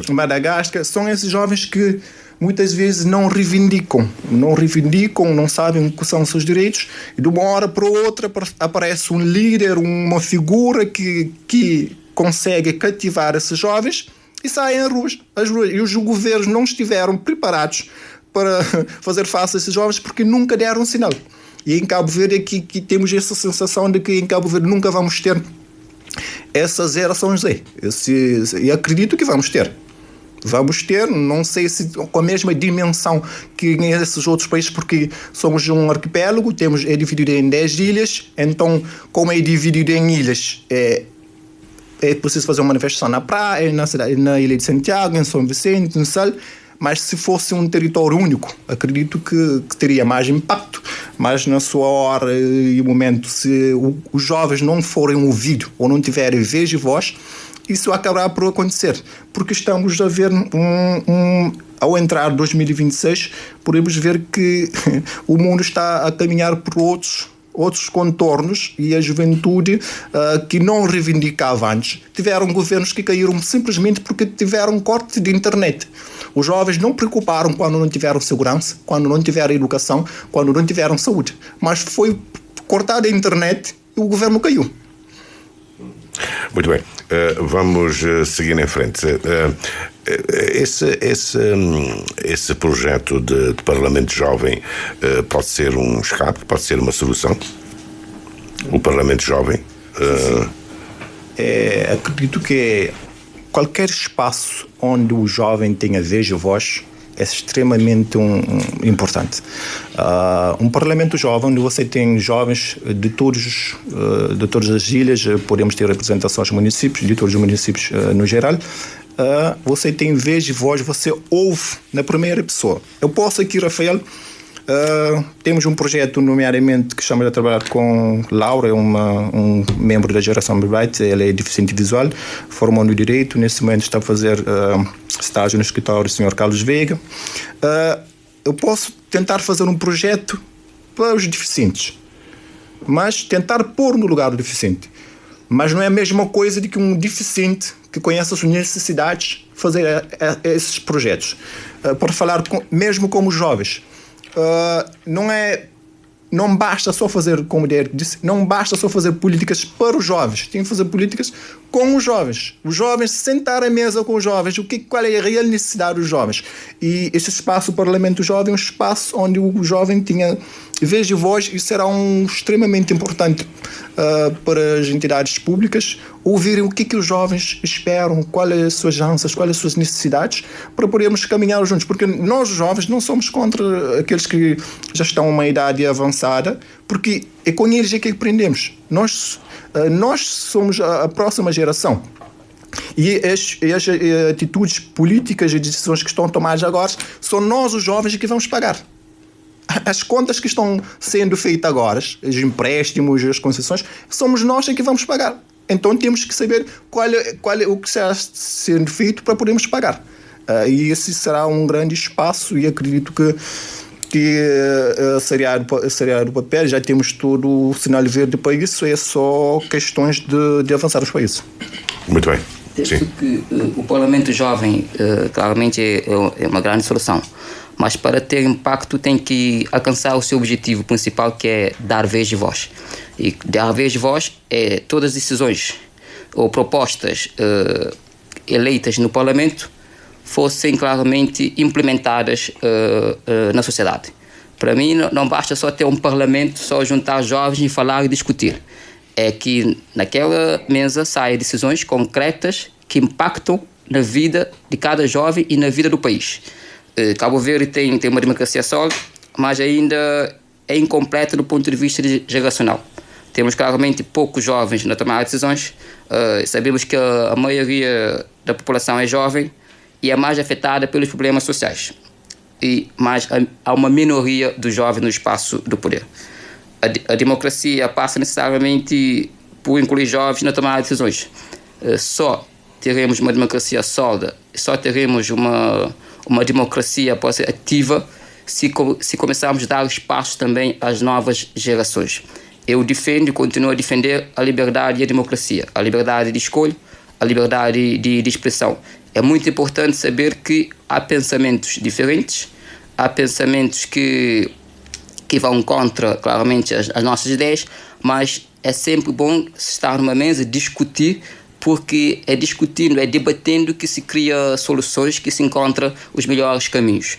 Madagascar. São esses jovens que muitas vezes não reivindicam, não sabem o que são os seus direitos, e de uma hora para outra aparece um líder, uma figura que consegue cativar esses jovens e saem às ruas. E os governos não estiveram preparados para fazer face a esses jovens porque nunca deram um sinal. E em Cabo Verde que temos essa sensação de que em Cabo Verde nunca vamos ter essas gerações Z. E acredito que vamos ter. Não sei se com a mesma dimensão que nesses outros países, porque somos um arquipélago, é dividido em 10 ilhas, então como é dividido em ilhas, é preciso fazer uma manifestação na praia, na Ilha de Santiago, em São Vicente, no Sal. Mas se fosse um território único, acredito que teria mais impacto. Mas na sua hora e momento, se os jovens não forem ouvidos ou não tiverem vez e voz, isso acabará por acontecer. Porque estamos a ver, ao entrar 2026, podemos ver que o mundo está a caminhar por outros contornos, e a juventude que não reivindicava antes. Tiveram governos que caíram simplesmente porque tiveram corte de internet. Os jovens não preocuparam quando não tiveram segurança, quando não tiveram educação, quando não tiveram saúde. Mas foi cortada a internet e o governo caiu. Muito bem. Vamos seguir em frente. Esse projeto de Parlamento Jovem pode ser um escape, pode ser uma solução? O Parlamento Jovem? Acredito que qualquer espaço onde o jovem tenha vez e voz é extremamente importante. Um Parlamento Jovem, onde você tem jovens de todas as ilhas, podemos ter representações dos municípios, de todos os municípios no geral. Você tem vez e voz, você ouve na primeira pessoa. Eu posso aqui, Rafael, temos um projeto, nomeadamente, que chama de trabalhar com Laura, um membro da geração Bright. Ele é deficiente visual, formou no Direito, nesse momento está a fazer estágio no escritório do Sr. Carlos Veiga. Eu posso tentar fazer um projeto para os deficientes, mas tentar pôr no lugar do deficiente. Mas não é a mesma coisa de que um deficiente que conhece as necessidades fazer esses projetos. Para falar mesmo como jovens, não basta só fazer, como Derek disse, não basta só fazer políticas para os jovens, tem que fazer políticas com os jovens. Os jovens, sentar à mesa com os jovens, qual é a real necessidade dos jovens. E este espaço, o Parlamento Jovem, é um espaço onde o jovem tinha vez e voz, e será extremamente importante para as entidades públicas ouvirem o que os jovens esperam, quais as suas ânsias, quais as suas necessidades, para podermos caminhar juntos. Porque nós, jovens, não somos contra aqueles que já estão a uma idade avançada, porque é com eles que aprendemos. Nós somos a próxima geração. E as atitudes políticas e decisões que estão tomadas agora, são nós, os jovens, que vamos pagar. As contas que estão sendo feitas agora, os empréstimos, as concessões, somos nós que vamos pagar. Então temos que saber qual é o que está sendo feito para podermos pagar. E esse será um grande espaço, e acredito que seria do papel. Já temos todo o sinal verde para isso, é só questões de avançar os países. Muito bem. Penso que o Parlamento Jovem claramente é uma grande solução, mas para ter impacto tem que alcançar o seu objetivo principal, que é dar vez e voz. E dar vez e voz é todas as decisões ou propostas eleitas no Parlamento fossem claramente implementadas na sociedade. Para mim, não basta só ter um Parlamento, só juntar jovens e falar e discutir. É que naquela mesa saem decisões concretas que impactam na vida de cada jovem e na vida do país. Cabo Verde tem uma democracia sólida, mas ainda é incompleta do ponto de vista geracional. Temos claramente poucos jovens na tomada de decisões. Sabemos que a maioria da população é jovem e é mais afetada pelos problemas sociais. Mas há uma minoria dos jovens no espaço do poder. A democracia passa necessariamente por incluir jovens na tomada de decisões. Só teremos uma democracia sólida, só teremos uma democracia pode ser ativa se começarmos a dar espaço também às novas gerações. Eu defendo e continuo a defender a liberdade e a democracia, a liberdade de escolha, a liberdade de expressão. É muito importante saber que há pensamentos diferentes, há pensamentos que vão contra, claramente, as nossas ideias, mas é sempre bom estar numa mesa e discutir, porque é discutindo, é debatendo que se cria soluções, que se encontram os melhores caminhos.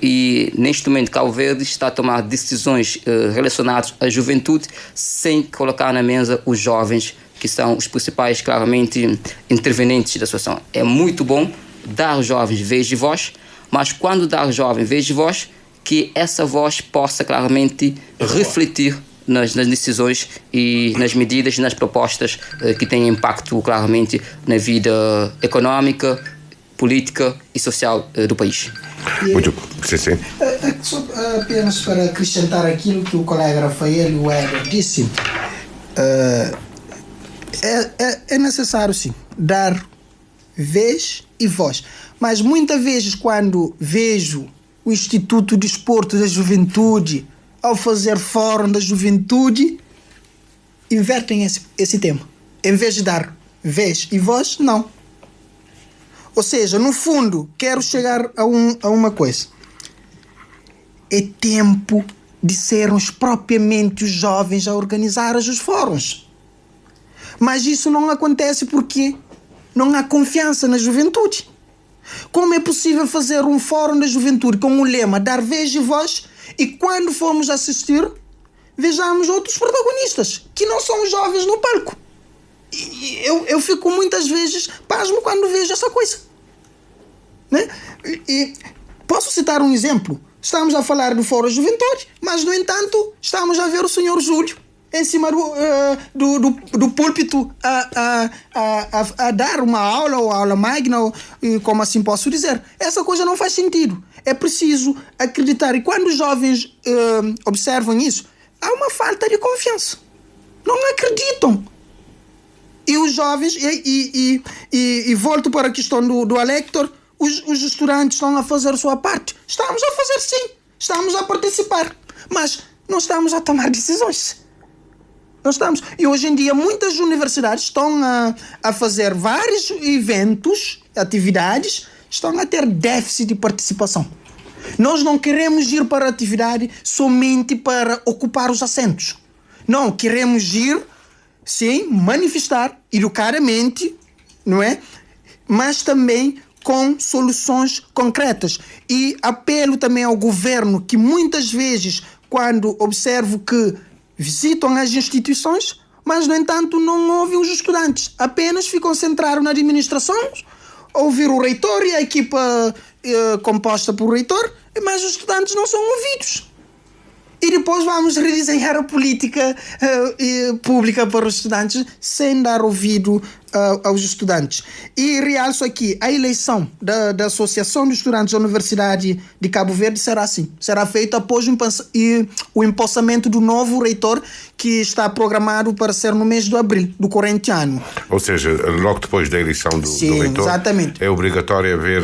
E neste momento Cabo Verde está a tomar decisões relacionadas à juventude sem colocar na mesa os jovens, que são os principais, claramente, intervenientes da situação. É muito bom dar aos jovens vez de voz, mas quando dar aos jovens vez de voz, que essa voz possa claramente refletir nas decisões e nas medidas, nas propostas que têm impacto claramente na vida económica, política e social do país. Muito sim. Só apenas para acrescentar aquilo que o colega Rafael e o Éder disse, é necessário sim dar vez e voz, mas muitas vezes quando vejo o Instituto de Desporto da Juventude ao fazer fórum da juventude, invertem esse tema. Em vez de dar vez e voz, não. Ou seja, no fundo, quero chegar a uma coisa. É tempo de sermos propriamente os jovens a organizar os fóruns. Mas isso não acontece porque não há confiança na juventude. Como é possível fazer um fórum da juventude com o lema dar vez e voz e quando formos assistir, vejamos outros protagonistas que não são os jovens no palco? Eu fico muitas vezes pasmo quando vejo essa coisa, né? E posso citar um exemplo. Estamos a falar do Fórum da Juventude, mas no entanto estamos a ver o senhor Júlio em cima do púlpito a dar uma aula ou aula magna, ou, como assim posso dizer. Essa coisa não faz sentido. É preciso acreditar. E quando os jovens observam isso, há uma falta de confiança. Não acreditam. E os jovens, e volto para a questão do Alector, os estudantes estão a fazer a sua parte. Estamos a fazer sim, estamos a participar, mas não estamos a tomar decisões. Não estamos. E hoje em dia muitas universidades estão a fazer vários eventos, atividades, estão a ter déficit de participação. Nós não queremos ir para a atividade somente para ocupar os assentos. Não, queremos ir, sim, manifestar educadamente, não é? Mas também com soluções concretas. E apelo também ao governo que muitas vezes, quando observo que visitam as instituições, mas no entanto não ouvem os estudantes, apenas ficam centrados na administração, ouvir o reitor e a equipa composta por reitor, mas os estudantes não são ouvidos. E depois vamos redesenhar a política pública para os estudantes sem dar ouvido aos estudantes. E realço aqui, a eleição da Associação de Estudantes da Universidade de Cabo Verde será assim. Será feita após o empossamento do novo reitor, que está programado para ser no mês de abril do corrente ano. Ou seja, logo depois da eleição do reitor, exatamente. É obrigatório haver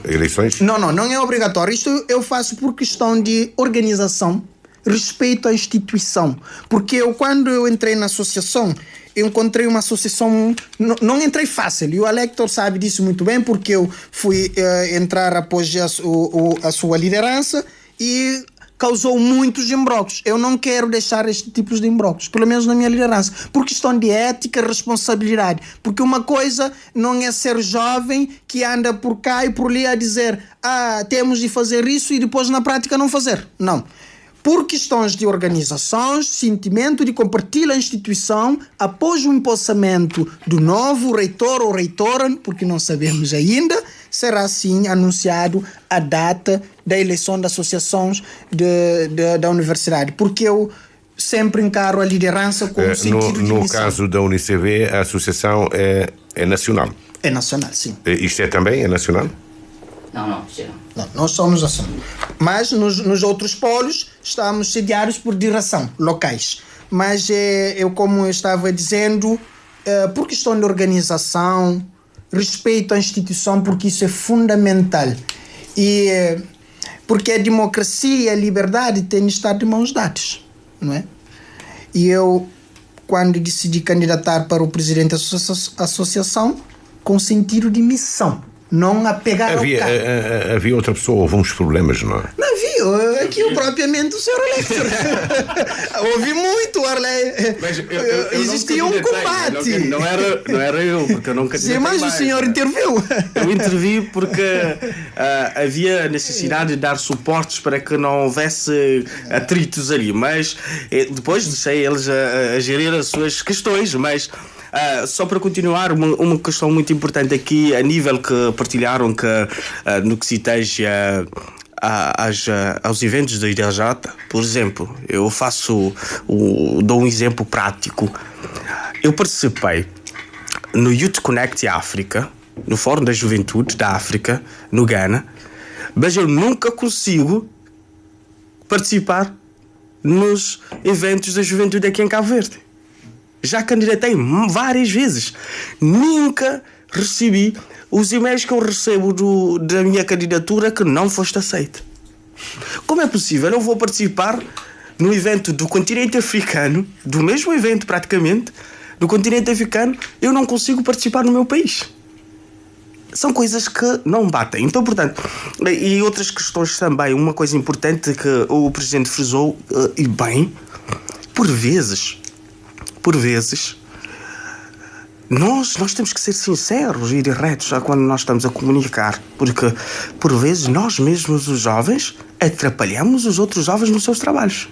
eleições? Não é obrigatório. Isto eu faço por questão de organização, respeito à instituição. Porque quando eu entrei na associação, eu encontrei uma associação, não entrei fácil, e o Alector sabe disso muito bem, porque eu fui entrar após a sua liderança e causou muitos embróglios. Eu não quero deixar este tipo de embróglios, pelo menos na minha liderança, por questão de ética e responsabilidade. Porque uma coisa não é ser jovem que anda por cá e por ali a dizer temos de fazer isso e depois na prática não fazer. Não. Por questões de organizações, sentimento de compartilhar a instituição, após o empossamento do novo reitor ou reitora, porque não sabemos ainda, será sim anunciado a data da eleição das associações da universidade. Porque eu sempre encaro a liderança com sentido de missão. No caso da UNICV, a associação é nacional? É nacional, sim. Isto também é nacional? Não. Não, nós somos assim. Mas nos outros polos estamos sediados por direção locais. Mas eu, como eu estava dizendo, por questão de organização, respeito à instituição, porque isso é fundamental. E porque a democracia e a liberdade têm de estar de mãos dadas, não é? E eu, quando decidi candidatar para o presidente da associação, com sentido de missão. Não apegar ao cargo. Havia outra pessoa, houve uns problemas, não é? Não havia, aqui propriamente o Sr. Elector. Houve muito, Arley. Existia um combate. Não era eu, porque eu nunca tinha. Sim, mas o senhor interviu. Eu intervi porque havia necessidade de dar suportes para que não houvesse atritos ali, mas depois deixei eles a gerir as suas questões, mas só para continuar, uma questão muito importante aqui, a nível que partilharam que no que se esteja aos eventos da IDJ, por exemplo, eu dou um exemplo prático. Eu participei no Youth Connect África, no Fórum da Juventude da África, no Ghana, mas eu nunca consigo participar nos eventos da juventude aqui em Cabo Verde. Já candidatei várias vezes. Nunca recebi os e-mails que eu recebo da minha candidatura que não foste aceito. Como é possível? Eu vou participar no evento do continente africano, do mesmo evento praticamente, do continente africano, eu não consigo participar no meu país. São coisas que não batem. Então, portanto, e outras questões também. Uma coisa importante que o Presidente frisou, e bem, por vezes, nós temos que ser sinceros e diretos quando nós estamos a comunicar, porque por vezes nós mesmos, os jovens, atrapalhamos os outros jovens nos seus trabalhos.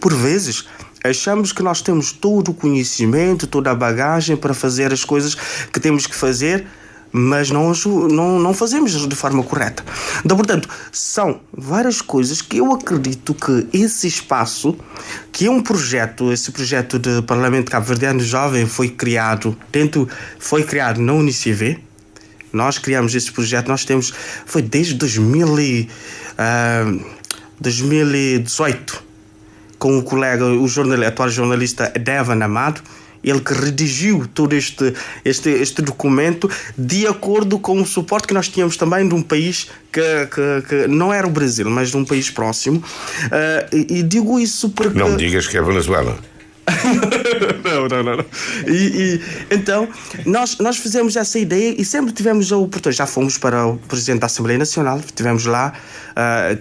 Por vezes achamos que nós temos todo o conhecimento, toda a bagagem para fazer as coisas que temos que fazer, mas não fazemos de forma correta. Então, portanto, são várias coisas que eu acredito que esse espaço, que é um projeto, esse projeto de Parlamento Cabo-Verdiano Jovem foi criado na UNICV. Nós criamos esse projeto, foi desde 2018, com o colega, o atual jornalista Devan Amado, ele que redigiu todo este documento de acordo com o suporte que nós tínhamos também de um país que não era o Brasil, mas de um país próximo. E digo isso porque... Não me digas que é Venezuela. Não. Então, nós fizemos essa ideia e sempre tivemos a oportunidade. Já fomos para o Presidente da Assembleia Nacional, estivemos lá,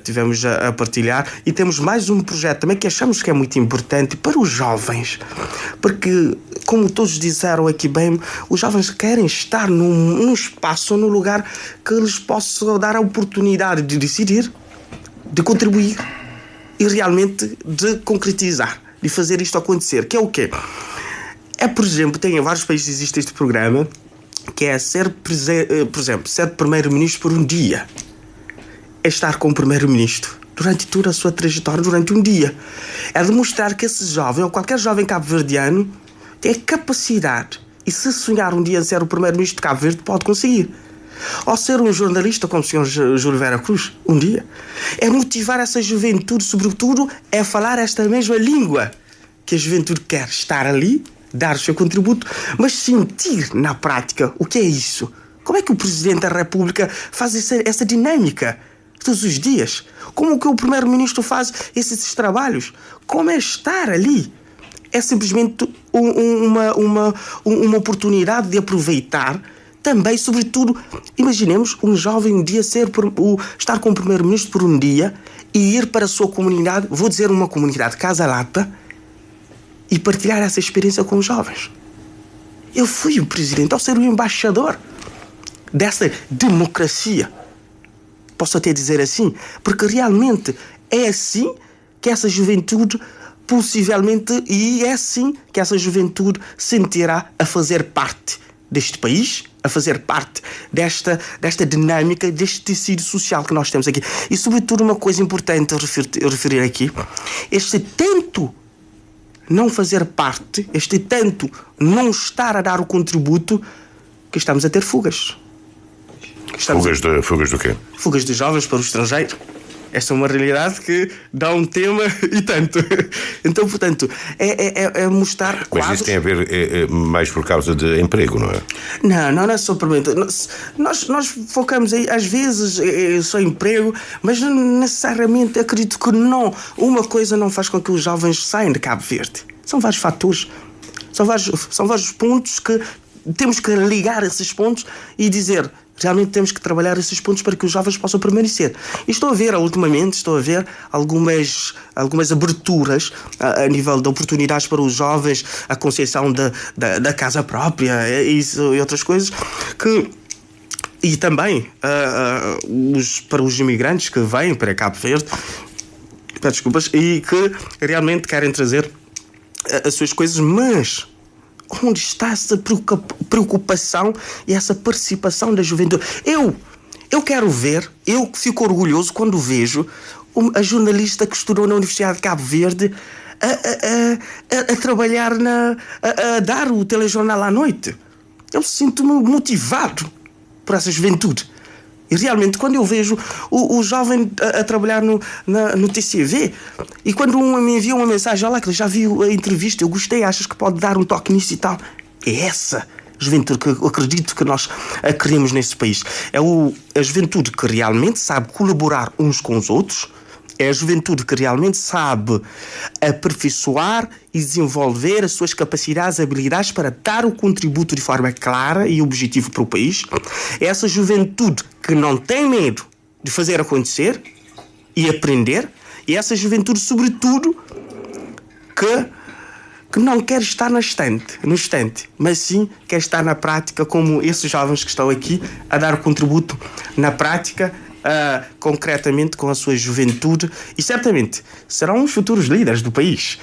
tivemos a partilhar, e temos mais um projeto também que achamos que é muito importante para os jovens, porque, como todos disseram aqui bem, os jovens querem estar num espaço, num lugar que lhes possa dar a oportunidade de decidir, de contribuir e realmente de concretizar, de fazer isto acontecer. Que é o quê? Por exemplo, em vários países existe este programa, que é por exemplo, ser primeiro-ministro por um dia. É estar com o primeiro-ministro durante toda a sua trajetória, durante um dia. É demonstrar que esse jovem, ou qualquer jovem cabo-verdiano, tem a capacidade, e se sonhar um dia em ser o primeiro-ministro de Cabo Verde, pode conseguir. Ou ser um jornalista como o Sr. Júlio Vera Cruz, um dia. É motivar essa juventude, sobretudo, é falar esta mesma língua que a juventude quer, estar ali, dar o seu contributo, mas sentir na prática o que é isso. Como é que o Presidente da República faz essa dinâmica todos os dias? Como que o Primeiro-Ministro faz esses trabalhos? Como é estar ali é simplesmente uma oportunidade de aproveitar também, sobretudo, imaginemos um jovem um dia estar com o primeiro-ministro por um dia e ir para a sua comunidade, vou dizer uma comunidade Casa-Lata, e partilhar essa experiência com os jovens. Eu fui o presidente, ao ser o embaixador dessa democracia. Posso até dizer assim, porque realmente é assim que essa juventude possivelmente, e é assim que essa juventude sentirá a fazer parte deste país, a fazer parte desta dinâmica, deste tecido social que nós temos aqui. E, sobretudo, uma coisa importante a referir aqui, este tento não fazer parte, este tento não estar a dar o contributo, que estamos a ter fugas. Fugas do quê? Fugas de jovens para o estrangeiro. Esta é uma realidade que dá um tema e tanto. Então, portanto, é mostrar quadros... Mas isso tem a ver mais por causa de emprego, não é? Não é só propriamente. Nós focamos aí, às vezes, só emprego, mas não necessariamente, acredito que não. Uma coisa não faz com que os jovens saiam de Cabo Verde. São vários fatores. São vários pontos que temos que ligar esses pontos e dizer... Realmente temos que trabalhar esses pontos para que os jovens possam permanecer. E ultimamente, estou a ver algumas aberturas a nível de oportunidades para os jovens, a concessão da casa própria e outras coisas, e também para os imigrantes que vêm para Cabo Verde, e que realmente querem trazer as suas coisas, mas... onde está essa preocupação e essa participação da juventude? Eu quero ver, eu fico orgulhoso quando vejo a jornalista que estudou na Universidade de Cabo Verde a trabalhar, a dar o telejornal à noite. Eu sinto-me motivado por essa juventude. E realmente, quando eu vejo o jovem a trabalhar no TCV, e quando um me envia uma mensagem, olha, que já viu a entrevista, eu gostei, achas que pode dar um toque nisso e tal? É essa juventude que eu acredito que nós queremos nesse país. É a juventude que realmente sabe colaborar uns com os outros, é a juventude que realmente sabe aperfeiçoar e desenvolver as suas capacidades e habilidades para dar o contributo de forma clara e objetiva para o país. É essa juventude que não tem medo de fazer acontecer e aprender. E essa juventude, sobretudo, que não quer estar no estante, mas sim quer estar na prática, como esses jovens que estão aqui a dar o contributo na prática, concretamente com a sua juventude, e certamente serão os futuros líderes do país.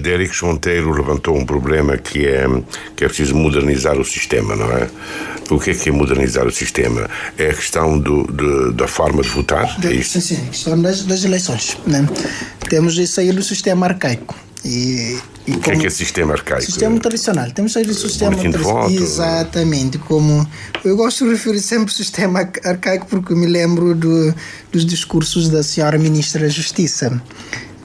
Déricos Monteiro levantou um problema que é preciso modernizar o sistema, não é? O que é modernizar o sistema? É a questão da forma de votar? É isso? Sim, a questão das eleições, né? Temos de sair do sistema arcaico. O que é sistema arcaico? Sistema tradicional. Temos saído do sistema tradicional. Exatamente. Como eu gosto de referir sempre o sistema arcaico porque me lembro dos discursos da senhora Ministra da Justiça.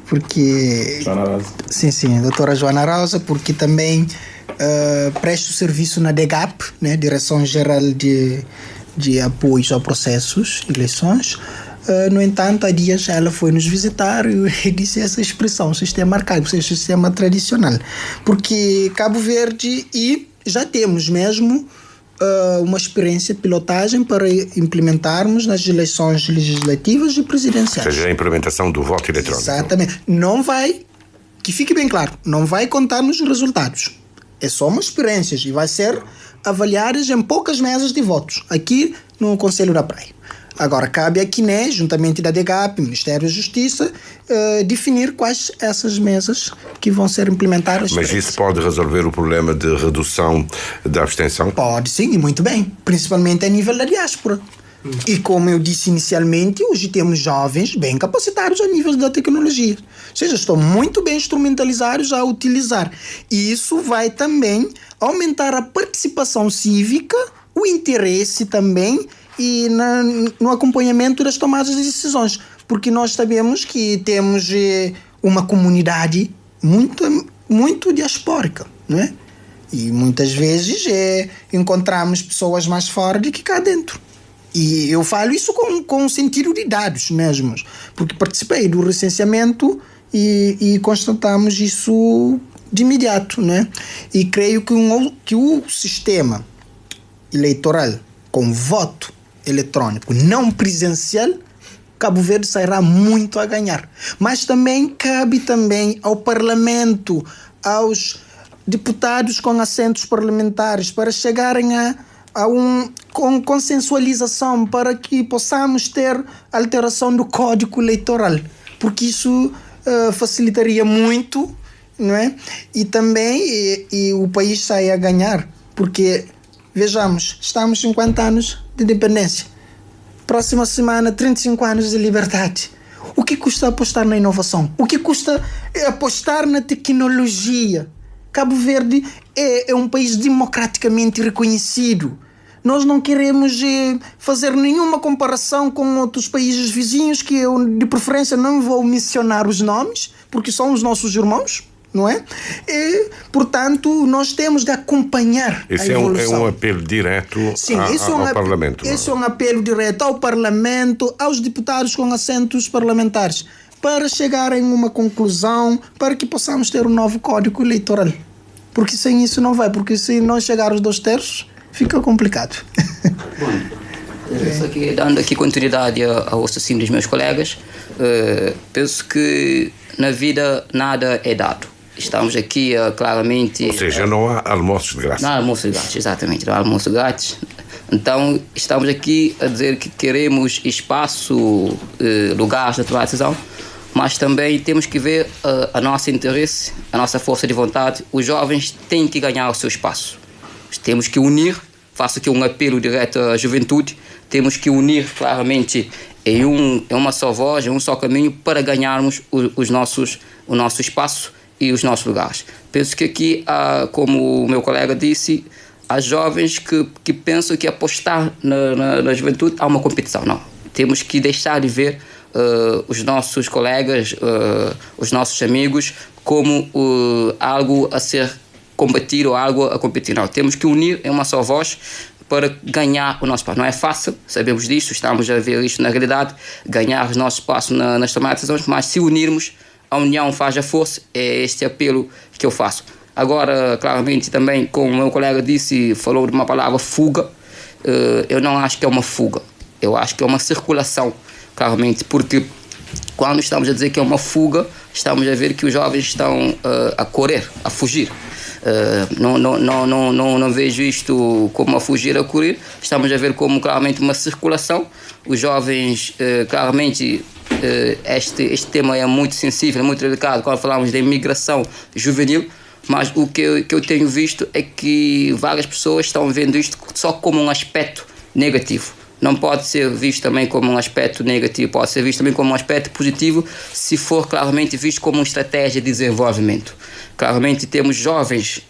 Porque... Joana Rosa. Sim, a doutora Joana Rosa, porque também presta o serviço na DGAP, né, Direção-Geral de Apoios a Processos de Eleições. No entanto, há dias ela foi nos visitar e disse essa expressão, sistema arcaico, ou seja, sistema tradicional. Porque Cabo Verde, e já temos mesmo uma experiência de pilotagem para implementarmos nas eleições legislativas e presidenciais. Ou seja, a implementação do voto eletrónico. Exatamente. Não vai, que fique bem claro, não vai contar nos resultados. É só uma experiência e vai ser avaliadas em poucas mesas de votos, aqui no Conselho da Praia. Agora, cabe aqui, né, juntamente da DGAP, Ministério da Justiça, definir quais essas mesas que vão ser implementadas. Mas isso pode resolver o problema de redução da abstenção? Pode sim, e muito bem, principalmente a nível da diáspora. E como eu disse inicialmente, hoje temos jovens bem capacitados a nível da tecnologia. Ou seja, estão muito bem instrumentalizados a utilizar. E isso vai também aumentar a participação cívica, o interesse também e no acompanhamento das tomadas de decisões. Porque nós sabemos que temos uma comunidade muito diaspórica, não é? E muitas vezes encontramos pessoas mais fora do que cá dentro. E eu falo isso com sentido de dados mesmo, porque participei do recenseamento e constatamos isso de imediato, né? E creio que o sistema eleitoral com voto eletrônico não presencial, Cabo Verde sairá muito a ganhar. Mas também cabe ao Parlamento, aos deputados com assentos parlamentares, para chegarem com consensualização, para que possamos ter alteração do Código Eleitoral, porque isso facilitaria muito, não é? E também e o país sai a ganhar, porque, vejamos, estamos 50 anos de independência. Próxima semana, 35 anos de liberdade. O que custa apostar na inovação? O que custa apostar na tecnologia? Cabo Verde é um país democraticamente reconhecido. Nós não queremos fazer nenhuma comparação com outros países vizinhos, que eu, de preferência, não vou mencionar os nomes, porque são os nossos irmãos, não é? E, portanto, nós temos de acompanhar a evolução. É um apelo direto ao Parlamento. Esse é um apelo direto ao Parlamento, aos deputados com assentos parlamentares, para chegarem a uma conclusão, para que possamos ter um novo Código Eleitoral. Porque sem isso não vai, porque se não chegar aos 2/3, fica complicado. Bom, só que dando aqui continuidade ao raciocínio dos meus colegas, penso que na vida nada é dado. Estamos aqui claramente... Ou seja, não há almoços de grátis. Não há almoços grátis, exatamente, não há almoços grátis. Então, estamos aqui a dizer que queremos espaço, lugares de tomar decisão, mas também temos que ver a nosso interesse, a nossa força de vontade. Os jovens têm que ganhar o seu espaço. Temos que unir, faço aqui um apelo direto à juventude, temos que unir claramente em uma só voz, em um só caminho, para ganharmos o nosso espaço e os nossos lugares. Penso que aqui, como o meu colega disse, há jovens que pensam que apostar na juventude há uma competição. Não, temos que deixar de ver os nossos colegas, os nossos amigos, como algo a ser combatido ou algo a competir. Não, temos que unir em uma só voz para ganhar o nosso espaço. Não é fácil, sabemos disso, estamos a ver isto na realidade, ganhar o nosso espaço nas tomadas de decisões, mas se unirmos, a união faz a força, é este apelo que eu faço. Agora, claramente, também, como o meu colega disse, falou de uma palavra fuga, eu não acho que é uma fuga, eu acho que é uma circulação, claramente, porque quando estamos a dizer que é uma fuga, estamos a ver que os jovens estão a correr, a fugir. Não vejo isto como a fugir, a correr, estamos a ver como claramente uma circulação. Os jovens, claramente, este tema é muito sensível, muito delicado quando falamos de imigração juvenil, mas o que eu tenho visto é que várias pessoas estão vendo isto só como um aspecto negativo. Não pode ser visto também como um aspecto negativo, pode ser visto também como um aspecto positivo, se for claramente visto como uma estratégia de desenvolvimento. Claramente temos jovens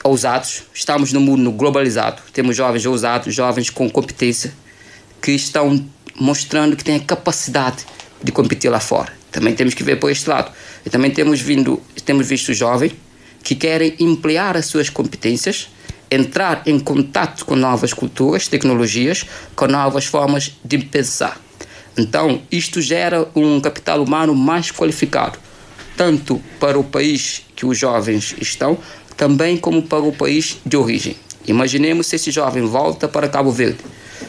ousados, estamos no mundo globalizado, temos jovens ousados, jovens com competência, que estão mostrando que têm a capacidade de competir lá fora. Também temos que ver por este lado. E também temos visto jovens que querem ampliar as suas competências, entrar em contato com novas culturas, tecnologias, com novas formas de pensar. Então, isto gera um capital humano mais qualificado, tanto para o país que os jovens estão, também como para o país de origem. Imaginemos se esse jovem volta para Cabo Verde,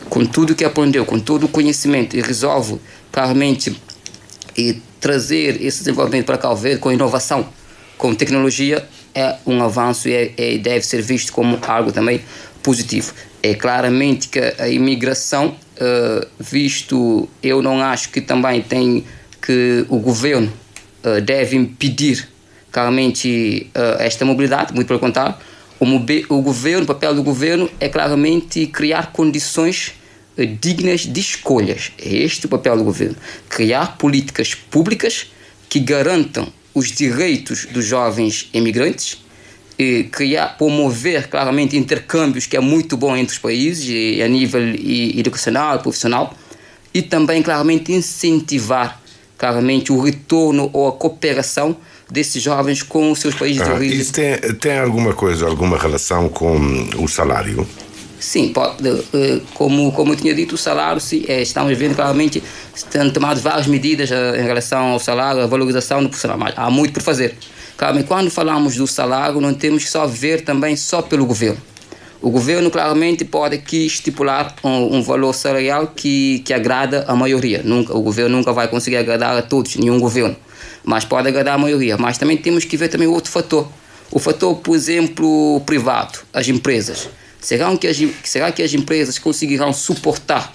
com tudo que aprendeu, com todo o conhecimento, e resolve claramente trazer esse desenvolvimento para Cabo Verde com inovação, com tecnologia, é um avanço e deve ser visto como algo também positivo. É claramente que a imigração, eu não acho que também que o governo deve impedir claramente esta mobilidade, muito pelo contrário. O papel do governo é claramente criar condições dignas de escolhas. É este o papel do governo. Criar políticas públicas que garantam os direitos dos jovens imigrantes, promover claramente intercâmbios, que é muito bom entre os países, a nível educacional, profissional, e também claramente incentivar claramente o retorno ou a cooperação desses jovens com os seus países de origem. Isso tem alguma relação com o salário? Sim, como eu tinha dito, o salário, estamos vendo claramente, tendo tomado várias medidas em relação ao salário, a valorização do profissional, mas há muito por fazer. Claramente, quando falamos do salário, não temos que só ver também só pelo governo. O governo claramente pode aqui estipular um valor salarial que agrada a maioria. O governo nunca vai conseguir agradar a todos, nenhum governo, mas pode agradar a maioria. Mas também temos que ver também outro fator. O fator, por exemplo, privado, as empresas. Será que as empresas conseguirão suportar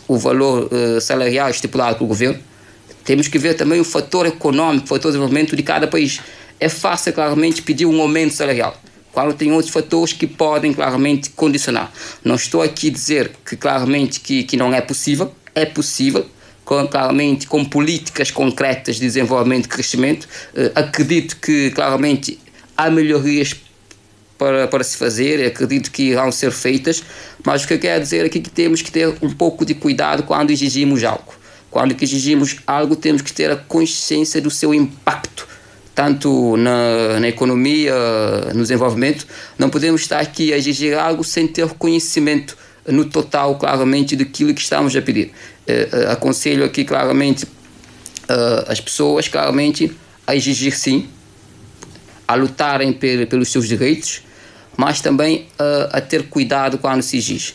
o valor salarial estipulado pelo governo? Temos que ver também o fator econômico, o fator de desenvolvimento de cada país. É fácil, claramente, pedir um aumento salarial, quando tem outros fatores que podem, claramente, condicionar. Não estou aqui a dizer que, claramente, que não é possível. É possível, claramente, com políticas concretas de desenvolvimento e crescimento. Acredito que, claramente, há melhorias para se fazer, acredito que irão ser feitas, mas o que eu quero dizer aqui é que temos que ter um pouco de cuidado quando exigimos algo. Quando exigimos algo, temos que ter a consciência do seu impacto, tanto na economia, no desenvolvimento. Não podemos estar aqui a exigir algo sem ter conhecimento no total, claramente, daquilo que estamos a pedir. Aconselho aqui, claramente, as pessoas, claramente, a exigir sim, a lutarem pelos seus direitos, mas também a ter cuidado quando se exige.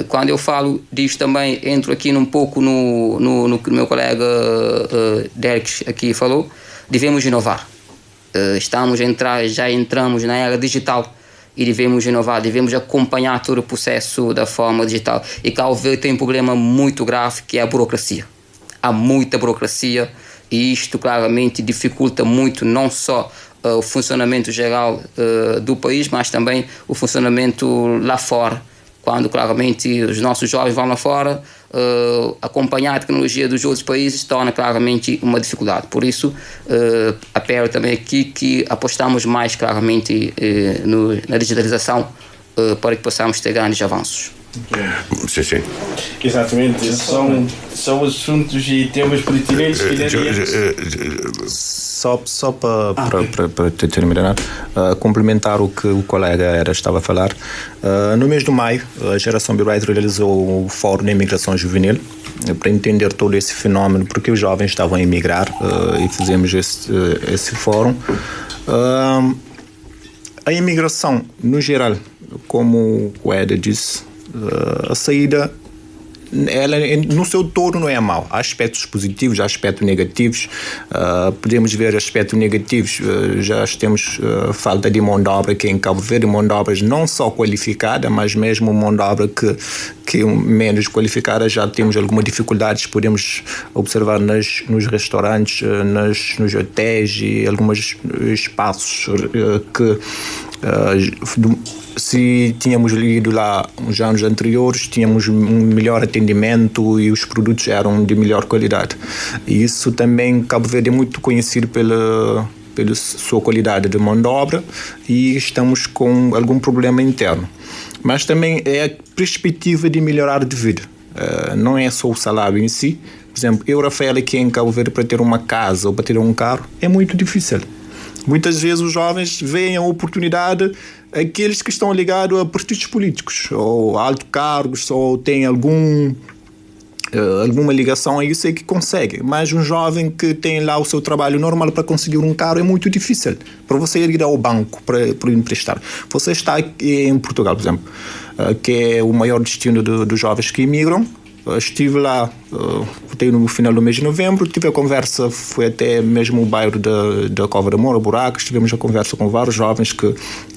Quando eu falo disso também, entro aqui um pouco no que o meu colega Derek aqui falou, devemos inovar. Já entramos na era digital e devemos inovar, devemos acompanhar todo o processo da forma digital. E Cabo Verde tem um problema muito grave, que é a burocracia. Há muita burocracia e isto claramente dificulta muito não só o funcionamento geral do país, mas também o funcionamento lá fora. Quando claramente os nossos jovens vão lá fora, acompanhar a tecnologia dos outros países torna claramente uma dificuldade. Por isso, apelo também aqui que apostamos mais claramente na digitalização para que possamos ter grandes avanços. Sim, sim. Exatamente, são assuntos e temas pertinentes Só para terminar, complementar o que o colega estava a falar. No mês de maio, a Geração Be-Right realizou o Fórum de Imigração Juvenil para entender todo esse fenómeno, porque os jovens estavam a emigrar, e fizemos esse fórum. A imigração, no geral, como o Eda disse, a saída, ela no seu todo não é mau. Há aspectos positivos, há aspectos negativos. Podemos ver aspectos negativos. Já temos falta de mão de obra aqui em Cabo Verde, mão de obra não só qualificada, mas mesmo mão de obra que menos qualificada. Já temos algumas dificuldades, podemos observar nos restaurantes, nos hotéis e alguns espaços que se tínhamos lido lá uns anos anteriores, tínhamos um melhor atendimento e os produtos eram de melhor qualidade. E isso também, Cabo Verde é muito conhecido pela sua qualidade de mão de obra e estamos com algum problema interno. Mas também é a perspectiva de melhorar de vida. Não é só o salário em si. Por exemplo, eu, Rafael, aqui em Cabo Verde, para ter uma casa ou para ter um carro, é muito difícil. Muitas vezes os jovens veem a oportunidade, aqueles que estão ligados a partidos políticos ou a altos cargos ou têm alguma ligação a isso é que consegue. Mas um jovem que tem lá o seu trabalho normal para conseguir um carro é muito difícil. Para você ir ao banco para emprestar. Você está aqui em Portugal, por exemplo, que é o maior destino dos jovens que imigram. Estive lá, voltei no final do mês de novembro, tive a conversa, foi até mesmo o bairro da Cova da Moura, Buracos, tivemos a conversa com vários jovens que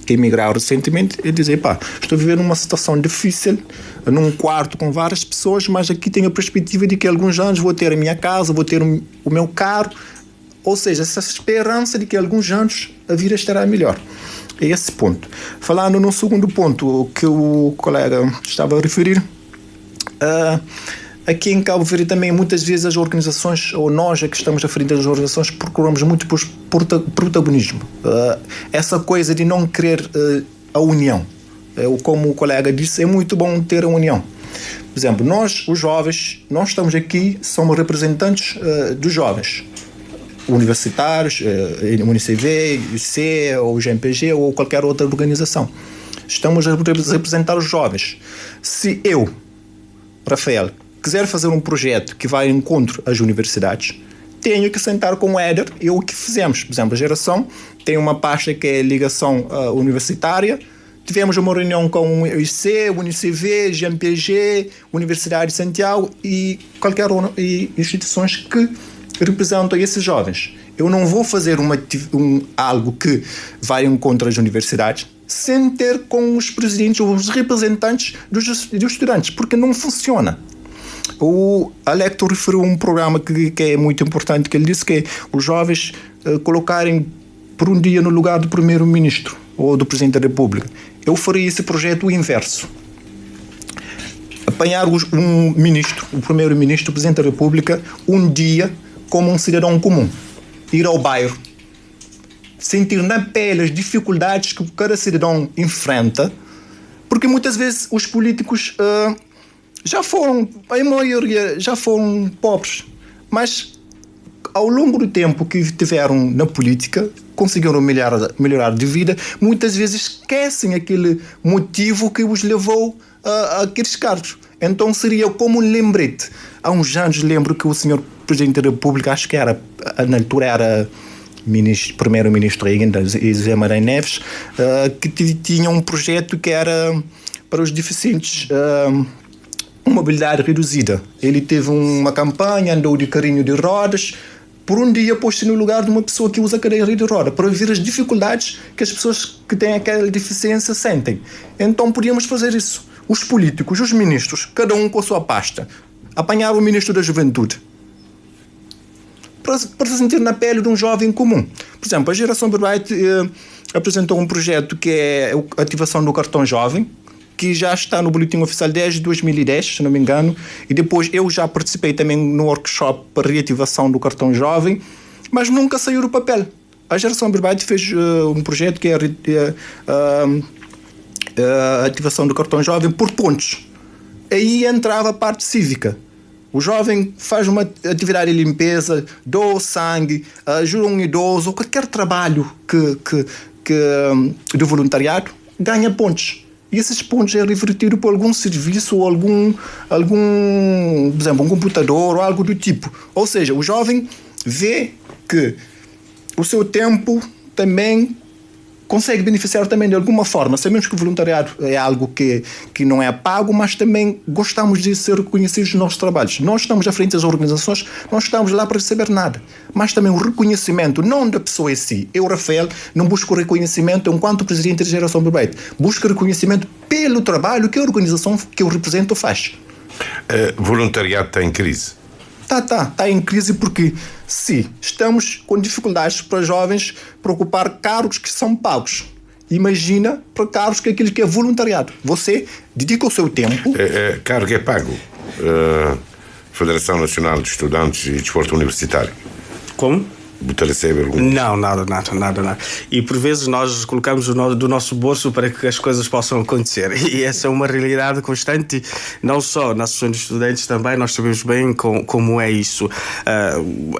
emigraram recentemente e dizer, estou vivendo uma situação difícil, num quarto com várias pessoas, mas aqui tenho a perspectiva de que alguns anos vou ter a minha casa, vou ter o meu carro, ou seja, essa esperança de que alguns anos a vida estará melhor. É esse ponto. Falando no segundo ponto, o que o colega estava a referir, aqui em Cabo Verde também muitas vezes as organizações, ou nós que estamos à frente das organizações, procuramos muito por protagonismo. Essa coisa de não querer a união. Como o colega disse, é muito bom ter a união. Por exemplo, nós, os jovens, nós estamos aqui, somos representantes dos jovens. Universitários, UNICV, IC, ou GMPG, ou qualquer outra organização. estamos a representar os jovens. Se eu, Rafael, quiser fazer um projeto que vai em encontro às universidades, tenho que sentar com o Éder e o que fizemos. Por exemplo, a geração tem uma pasta que é ligação universitária. Tivemos uma reunião com o IC, o UNICV, GMPG, Universidade de Santiago e qualquer instituições que representam esses jovens. Eu não vou fazer algo que vai em contra as universidades sem ter com os presidentes ou os representantes dos estudantes, porque não funciona. O Alecto referiu um programa que é muito importante, que ele disse que é os jovens colocarem por um dia no lugar do primeiro-ministro ou do presidente da República. Eu faria esse projeto o inverso. Apanhar um ministro, o primeiro-ministro, o presidente da República, um dia como um cidadão comum. Ir ao bairro, sentir na pele as dificuldades que cada cidadão enfrenta, porque muitas vezes os políticos a maioria já foram pobres, mas ao longo do tempo que tiveram na política, conseguiram melhorar de vida, muitas vezes esquecem aquele motivo que os levou àqueles cargos. Então seria como um lembrete. Há uns anos lembro que o senhor Presidente da República, acho que na altura era primeiro-ministro ainda, José Maria Neves, que tinha um projeto que era para os deficientes mobilidade reduzida. Ele teve uma campanha, andou de carrinho de rodas, por um dia pôs-se no lugar de uma pessoa que usa cadeira de roda, para ver as dificuldades que as pessoas que têm aquela deficiência sentem. Então podíamos fazer isso. Os políticos, os ministros, cada um com a sua pasta, apanhar o ministro da Juventude, para se sentir na pele de um jovem comum. Por exemplo, a Geração Birbaite apresentou um projeto que é a ativação do cartão jovem, que já está no Boletim Oficial desde 2010, se não me engano, e depois eu já participei também no workshop para reativação do cartão jovem, mas nunca saiu do papel. A Geração Birbaite fez um projeto que é a ativação do cartão jovem por pontos. Aí entrava a parte cívica. O jovem faz uma atividade de limpeza, doa sangue, ajuda um idoso, ou qualquer trabalho do voluntariado, ganha pontos. E esses pontos é revertido por algum serviço ou algum, por exemplo, um computador ou algo do tipo. Ou seja, o jovem vê que o seu tempo também consegue beneficiar também de alguma forma. Sabemos que o voluntariado é algo que não é pago, mas também gostamos de ser reconhecidos nos nossos trabalhos. Nós estamos à frente das organizações, não estamos lá para receber nada, mas também o reconhecimento, não da pessoa em si. Eu, Rafael, não busco reconhecimento enquanto presidente da Geração Birbaite. Busco reconhecimento pelo trabalho que a organização que eu represento faz. Voluntariado está em crise? Está em crise porque se estamos com dificuldades para jovens para ocupar cargos que são pagos. Imagina para cargos que aquilo que é voluntariado. Você dedica o seu tempo... Cargo é pago. Federação Nacional de Estudantes e Desporto Universitário. Como? Não, nada. E por vezes nós colocamos do nosso bolso para que as coisas possam acontecer. E essa é uma realidade constante, não só na Associação de Estudantes, também nós sabemos bem como é isso.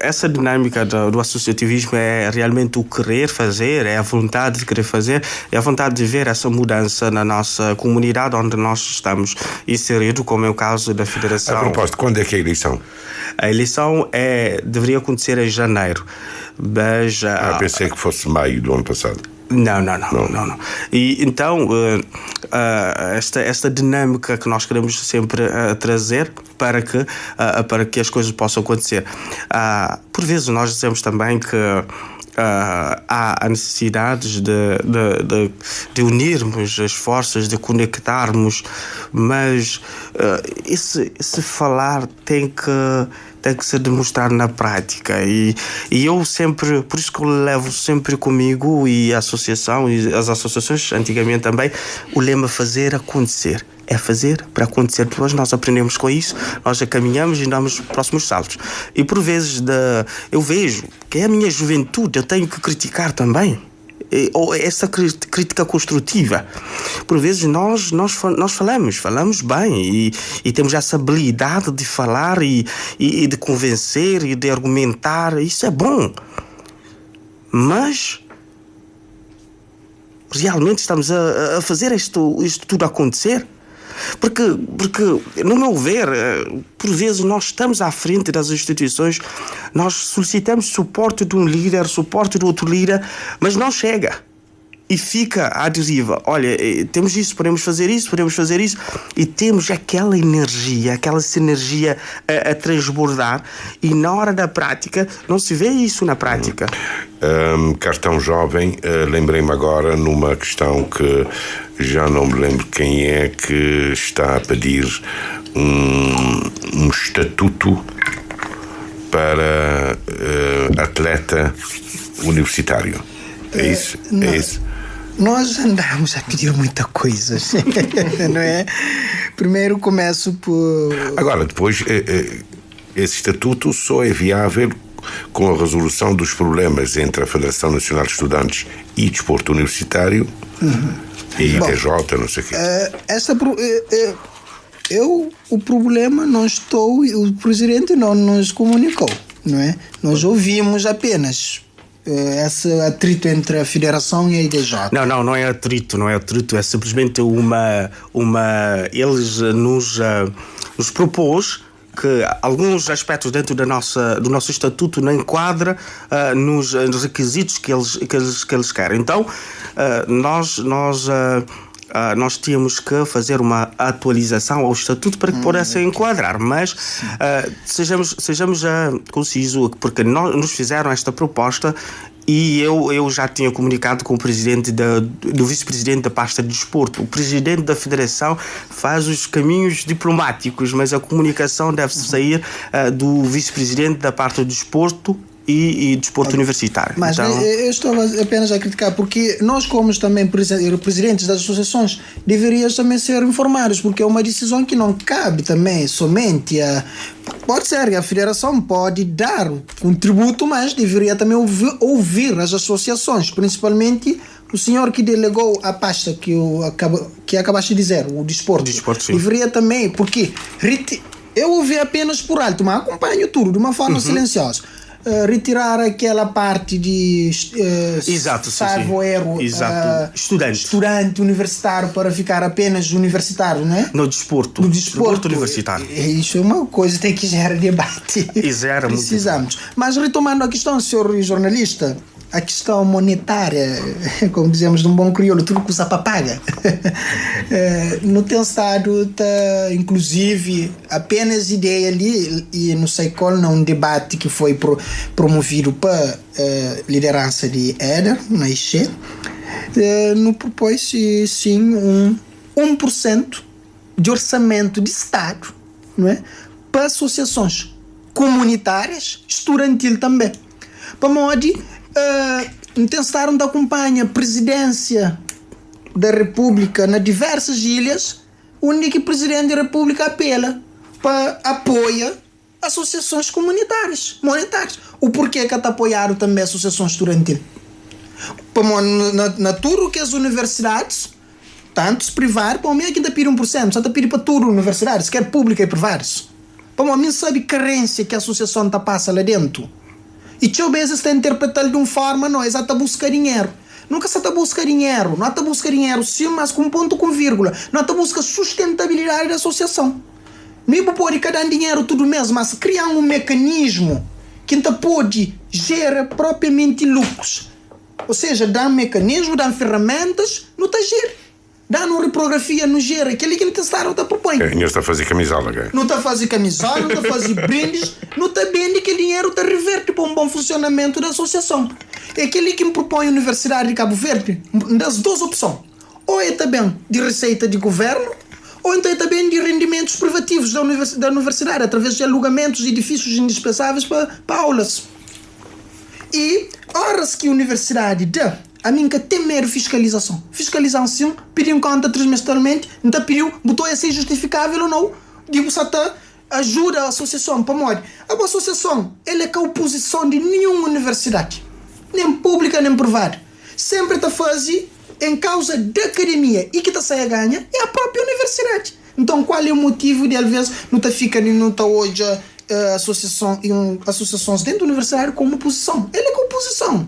Essa dinâmica do associativismo é realmente o querer fazer, é a vontade de querer fazer, é a vontade de ver essa mudança na nossa comunidade onde nós estamos inseridos, como é o caso da Federação. A propósito, quando é que é a eleição? A eleição deveria acontecer em janeiro. Mas, pensei que fosse maio do ano passado. Não. E então, esta dinâmica que nós queremos sempre trazer para que as coisas possam acontecer. Por vezes nós dizemos também que há necessidades de unirmos as forças, de conectarmos, mas esse falar tem que se demonstrar na prática e eu sempre, por isso que eu levo sempre comigo e as associações antigamente também, o lema fazer acontecer. É fazer para acontecer. Depois nós aprendemos com isso, nós já caminhamos e damos os próximos saltos. E por vezes eu vejo que é a minha juventude, eu tenho que criticar também. Ou essa crítica construtiva. Por vezes nós falamos bem e temos essa habilidade de falar e de convencer e de argumentar. Isso é bom. Mas realmente estamos a fazer isto tudo acontecer? Porque, no meu ver, por vezes nós estamos à frente das instituições, nós solicitamos suporte de um líder, suporte de outro líder, mas não chega. E fica à deriva. Olha, temos isso, podemos fazer isso, e temos aquela energia, aquela sinergia a transbordar, e na hora da prática não se vê isso na prática. Cartão jovem, lembrei-me agora numa questão que já não me lembro quem é que está a pedir um estatuto para atleta universitário. É isso? É isso? Nós andamos a pedir muita coisa, não é? Primeiro começo por... Agora, depois, esse estatuto só é viável com a resolução dos problemas entre a Federação Nacional de Estudantes e Desporto Universitário e ITJ, não sei o quê. O problema não estou... O presidente não nos comunicou, não é? Nós ouvimos apenas... esse atrito entre a Federação e a IDJ. Não é atrito, é simplesmente eles nos propôs que alguns aspectos dentro do nosso estatuto não enquadra nos requisitos que eles querem. Então, nós tínhamos que fazer uma atualização ao estatuto para que pudesse enquadrar, mas sejamos concisos, porque nos fizeram esta proposta e eu já tinha comunicado com o presidente do vice-presidente da pasta de desporto. O presidente da federação faz os caminhos diplomáticos, mas a comunicação deve sair do vice-presidente da pasta de desporto e desporto universitário. Mas então... eu estou apenas a criticar, porque nós, como também presidentes das associações, deveríamos também ser informados, porque é uma decisão que não cabe também somente a... Pode ser que a federação pode dar um tributo, mas deveria também ouvir as associações, principalmente o senhor que delegou a pasta que acabaste de dizer, o desporto. Deveria também, porque eu ouvi apenas por alto, mas acompanho tudo de uma forma silenciosa. Retirar aquela parte de estudante universitário para ficar apenas universitário, não é? No desporto universitário. Isso é uma coisa que tem que gerar debate. Precisamos. Mas retomando a questão, senhor jornalista, a questão monetária, como dizemos de um bom crioulo, tudo que usa para paga. Não tem estado, inclusive, apenas ideia ali, e não sei qual, num debate que foi promovido para liderança de Éder, na ICE, não propôs-se sim 1% de orçamento de Estado, não é? Para associações comunitárias, estudantil também. Para modo tentaram de acompanhar a presidência da República nas diversas ilhas, onde que o presidente da República apela para apoiar associações comunitárias, monetárias. O porquê que está apoiaram também associações estudantil? Na tudo que as universidades, tanto privadas, para mim aqui está pedir 1%, só está pedir para tudo universidades, quer pública e privadas. Para mim sabe a carência que a associação está passa lá dentro. E deixa eu ver se está interpretando de uma forma, não, exato, a buscar dinheiro. Nunca se está a buscar dinheiro, não está a buscar dinheiro sim, mas com ponto com vírgula. Não está a buscar sustentabilidade da associação. Não pode cada dinheiro tudo mesmo, mas criar um mecanismo que não pode gerar propriamente lucros. Ou seja, dá um mecanismo, dá ferramentas, não está a gerar. Dá uma reprografia, não gera. Aquele que não está a propõe. Não está a fazer camisola, cara. Não está a fazer camisola, não está a fazer brindes, não está bem que o dinheiro está reverte para um bom funcionamento da associação. É aquele que me propõe a Universidade de Cabo Verde, das duas opções. Ou é também de receita de governo, ou então é também de rendimentos privativos da universidade, através de alugamentos de edifícios indispensáveis para aulas. E horas que a universidade dá, a mim que tem mero fiscalização. Fiscalização, pediu conta trimestralmente, não pediu, botou a ser justificável ou não. Digo, só ajuda a associação para morrer. A associação, ela é com a oposição de nenhuma universidade, nem pública nem privada. Sempre está fazendo em causa da academia e que está sair a ganha é a própria universidade. Então, qual é o motivo de, às vezes, não está ficando não está hoje associações dentro da universidade como oposição? Ele é com oposição.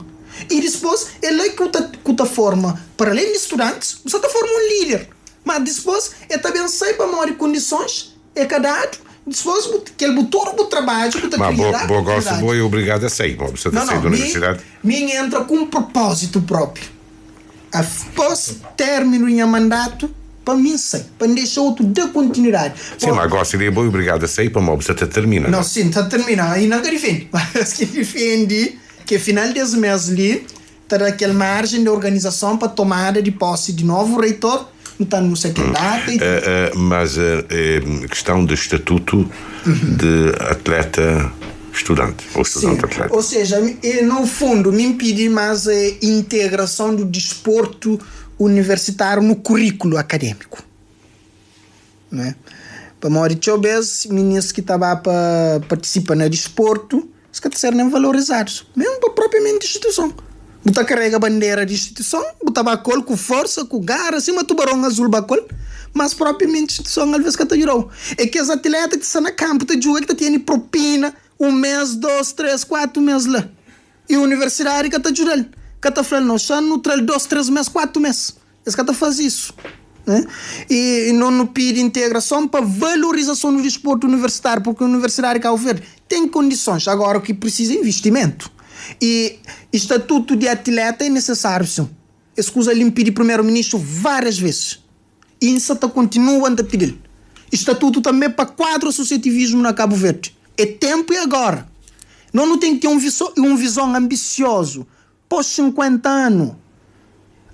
E depois, ele é que está forma, para além de estudantes, você está formando um líder. Mas depois, ele também sai para melhores condições, é cadado, depois, que ele botou o trabalho, que está criando. Mas boa gosta, boa é obrigado a sair. Você está saindo da universidade? Minha entra com um propósito próprio. Após término em mandato, para mim sair, para deixar outro de continuidade. Sim, mas agora seria bom e obrigado a sair para uma você termina. Não, sim, está terminando. E não defende. Mas que defende que final desse mês ali, terá aquela margem de organização para tomada de posse de novo reitor, então não sei que data. Mas questão de estatuto de atleta estudante, ou estudante atleta. Ou seja, no fundo, me impede mais a integração do desporto universitário no currículo acadêmico. Né? Para Maurício Bez, meninos que estavam para participar no desporto, os que serem valorizados, mesmo para propriamente instituição. Buta carrega a bandeira de instituição, buta bacol com força, com garra, assim, uma tubarão azul bacol, mas propriamente instituição, às vezes que te jurou. É que os atletas que estão na campo, te jura que te têm propina, 1 mês, 2, 3, 4 meses lá. E a universidade que te jura, que te fala, não, só no 2, 3 meses, 4 meses. Esse que faz isso. Né? E não pede integração para valorização do desporto universitário, porque a universidade que oferece tem condições. Agora o que precisa é investimento. E estatuto de atleta é necessário, sim. Escusa ele impede primeiro-ministro várias vezes. E isso está continuando a pedir. Estatuto também para quadro associativismo na Cabo Verde. É tempo e agora. Não tem que ter um visão ambicioso. Pós 50 anos.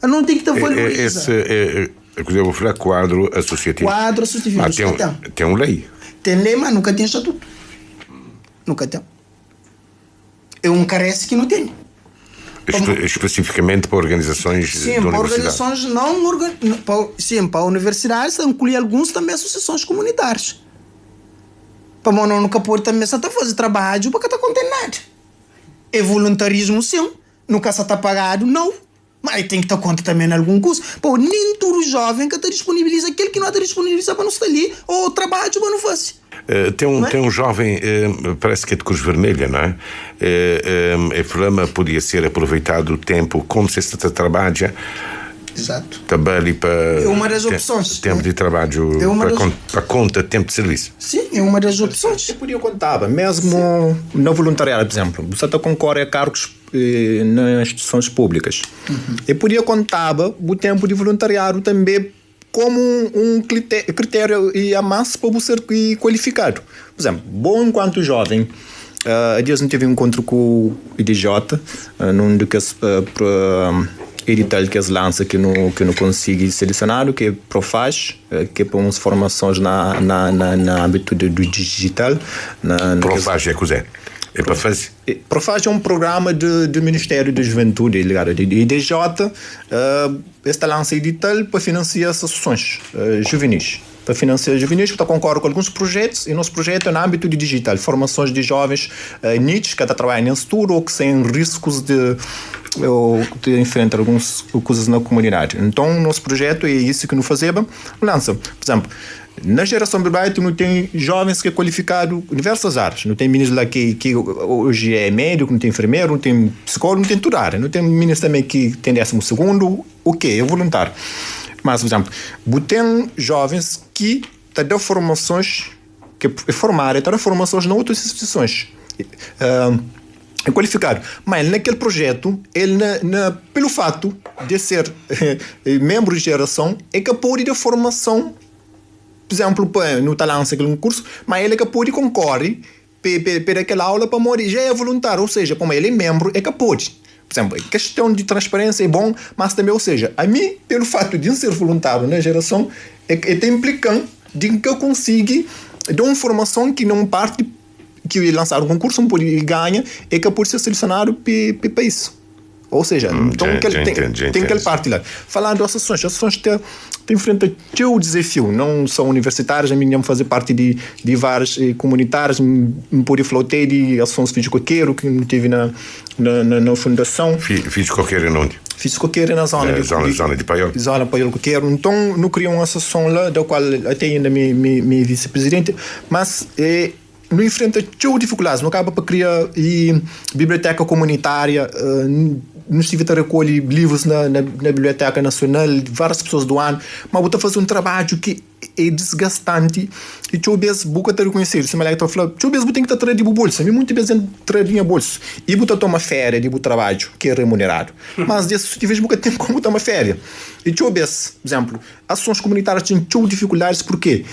Não tem que ter valorização. Eu vou falar quadro associativo. Quadro associativismo. Tem uma lei. Tem lei, mas nunca tem estatuto. Nunca tem. É um carece que não tem. Especificamente para organizações sim, da para universidade. Organizações sim, para a universidade se inclui alguns também associações comunitárias. Para mim nunca pode também estar fazer trabalho para que está condenado. É voluntarismo sim, nunca está pagado, não. Mas tem que ter conta também em algum curso. Pô, nem todo jovem que está disponibiliza aquele que não está disponibiliza para não estar ali, ou trabalho para não fazer. Tem um jovem, parece que é de Cruz Vermelha, não é? O programa podia ser aproveitado o tempo, como se se trabalha. Exato. Trabalho para. É uma das opções. Tempo de trabalho para conta, tempo de serviço. Sim, é uma das opções. Eu podia contar, mesmo no voluntariado, por exemplo, você concorre a cargos nas instituições públicas. Eu podia contar o tempo de voluntariado também como um critério e a massa para você ser qualificado. Por exemplo, bom enquanto jovem, há dias não tive um encontro com o IDJ, num daqueles edital que eles lançam que não consigo selecionar, que é Profaz, que é para umas formações na âmbito do digital. Profaz é coisa. É para fazer? Profaz é um programa do Ministério da Juventude ligado ao IDJ. Esta lança edital para financiar associações juvenis. Para financiar juvenis, está concorre com alguns projetos, e nosso projeto é no âmbito de digital, formações de jovens nichos que estão trabalhando nesse futuro ou que têm riscos de enfrentar algumas coisas na comunidade. Então, nosso projeto é isso que nós fazemos. Lança, por exemplo, na geração Bilbao não tem jovens que é qualificado em diversas áreas. Não tem meninos lá que hoje é médico, não tem enfermeiro, não tem psicólogo, não tem tudo área. Não tem meninos também que tem 12º, o quê? É voluntário. Mas, por exemplo, tem jovens que estão dando formações, que é formar, estão dando formações em outras instituições. É qualificado. Mas naquele projeto, ele, pelo fato de ser membro de geração, é que pode ter formação, por exemplo, no talento aquele curso, mas ele é que pode concorrer para aquela aula para morrer. Já é voluntário, ou seja, como ele é membro, é que pode. Por exemplo, a questão de transparência é bom, mas também, ou seja, a mim, pelo fato de ser voluntário na geração, é implicante de que eu consiga dar uma formação que não parte que lançar um concurso, não pode ganhar, é que pode ser selecionado para isso. Ou seja, então tem aquela parte lá. Falando das associações enfrentam o desafio, não são universitárias, a mim fazer parte de várias comunitárias, me podia falar até de ações físico-coqueiro que me tive na fundação. Físico-coqueiro onde? Físico-coqueiro na zona de Paiol. Zona Paiol-Coqueiro. Então, não criou uma associação lá, da qual até ainda me vice-presidente, mas não enfrenta dificuldades, não acaba para criar biblioteca comunitária nos tive a recolher livros na Biblioteca Nacional, várias pessoas do ano, mas eu fazer um trabalho que é desgastante e eu vezes boca te reconhecer, se me lembra falar, eu vezes tem que trazer de bolsa, me muitas vezes trazer bolsa e botar tomar férias de trabalho que é remunerado, mas desse tive boca tempo como tomar férias e eu vezes, por exemplo, ações comunitárias têm dificuldades, por quê?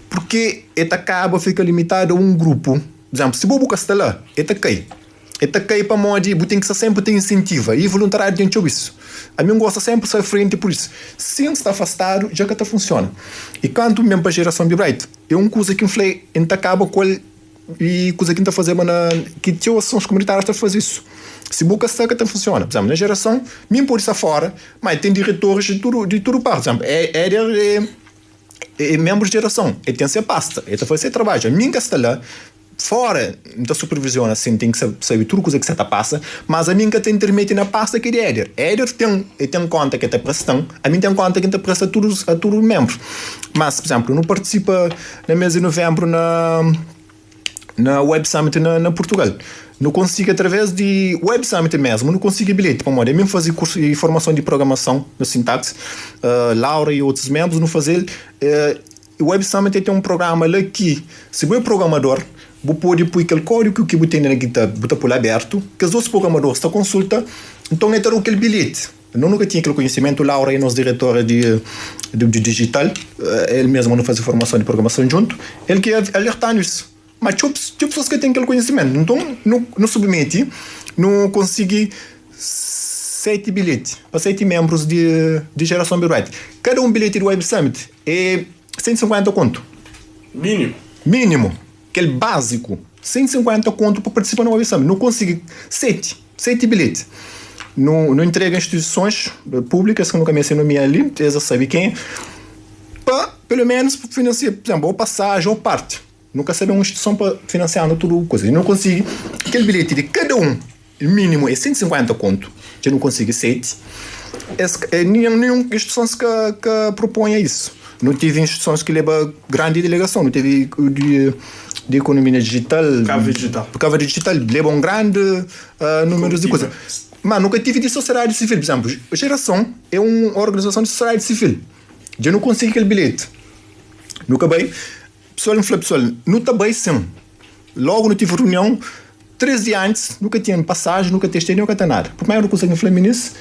Porque acaba fica limitado a um grupo, por exemplo, se boca está lá, cai para modo de tem que sempre ter incentivo e voluntário dentro disso. A mim gosta sempre de sair frente por isso. Se está afastado, já que está funciona. E quando mesmo para a geração Bibright, é uma coisa que acaba com e coisa que está fazendo que tem ações comunitárias para fazer isso. Se boca está que funciona. Por exemplo, na geração, mesmo por isso fora, mas tem diretores de tudo parte. Por exemplo, é membro de geração, tem que ser pasta, está fazendo trabalho. A minha está lá, fora da supervisão, assim, tem que saber tudo coisa que você passa, mas a mim que tem intermédio na pasta que é Éder. Éder tem conta que está prestando, a mim tem conta que está prestando a todos os membros. Mas, por exemplo, não participa na mês de novembro na Web Summit na Portugal. Não consigo, através de Web Summit mesmo, não consigo bilhete. Para modo, eu mesmo fazer curso de formação de programação no Syntax, Laura e outros membros, não fazer. O Web Summit tem um programa lá que, se você é programador, você pode pôr aquele código que você tem na GitHub, você pode aberto, que os outros programadores estão consulta, então é aquele bilhete. Eu nunca tinha aquele conhecimento, Laura é nosso diretor de digital, ele mesmo não faz formação de programação junto, ele que alertar nisso. Mas tinha pessoas que têm aquele conhecimento, então não submete, não consegui 7 bilhetes para 7 membros de geração Bibright. Cada um bilhete do Web Summit é 150 conto. Mínimo. Aquele básico, 150 conto para participar no Web Summit. Não consegui 7 bilhetes. Não entrega instituições públicas, que nunca mencionei no minha ali, vocês já sabem quem, para pelo menos financiar, por exemplo, ou passagem ou parte. Nunca sabem uma instituição para financiar tudo coisa. E não consigo. Aquele bilhete de cada um, o mínimo é 150 conto. Já não consigo 7. Nenhuma instituição que proponha isso. Não tive instituições que levam grande delegação. Não teve de economia digital. Cava digital. Levam um grande número de coisas. Mas nunca tive de sociedade civil. Por exemplo, a geração é uma organização de sociedade civil. Já não consigo aquele bilhete. Nunca bem. Pessoal, não está bem sim. Logo não tive reunião. 3 dias antes, nunca tinha passagem, nunca testei, nunca tem nada. Primeiro não consegui falar nisso.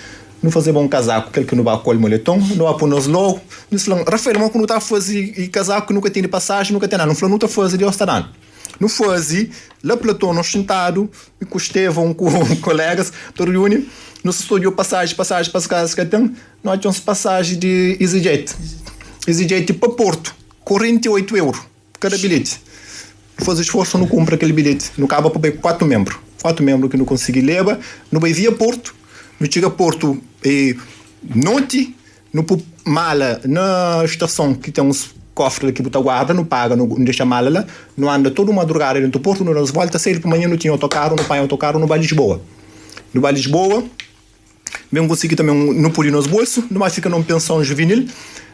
Não fazer bom casaco, aquele que não vai acolher moletom, não vai pôr nos logo. Não se Rafael, mas quando está a fazer casaco, nunca tem de passagem, nunca tem nada. Não falou, não está a fazer de hostanan. Não fazer, lá Platão, nós sentado, com o Estevão, com colegas, todo reúne, nos estúdio passagem, que tem, nós temos passagem de EasyJet para Porto, 48 €, cada bilhete. Faz esforço, não compra aquele bilhete, não acaba para 4 membros que não consegui levar, não vai via Porto, não chega a Porto noite, não pôr mala na estação que tem uns cofres que você guarda, não paga, não deixa mala lá, não anda toda uma madrugada dentro do Porto, não nos volta, sair para amanhã não tinha autocarro, não pai autocarro, não vai Lisboa. No vai Lisboa, mesmo consegui também não pôr nos bolsos, não vai ficar numa pensão juvenil,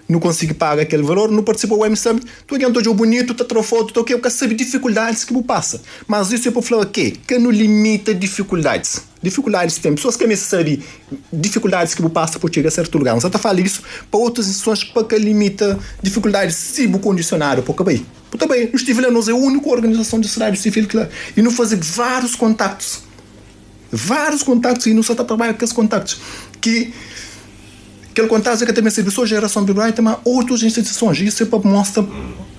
não consegui pagar aquele valor, não participou do WMSM, tu aqui estou bonito, tu tirou foto, tu aqui, eu quero saber dificuldades que você passa. Mas isso é para falar o quê? Que não limita dificuldades. Dificuldades tem. Pessoas que me sabem dificuldades que você passa por chegar a certo lugar. Você está falando isso para outras instituições para que limita dificuldades se você condicionar para bem. Porque também, nós estive lá, nós é a única organização de sociedade civil que lá. E não fazer vários contatos e não só está trabalhando com esses contatos. Aquele contato é que também se a geração Bibright, mas outras instituições. Isso é para mostrar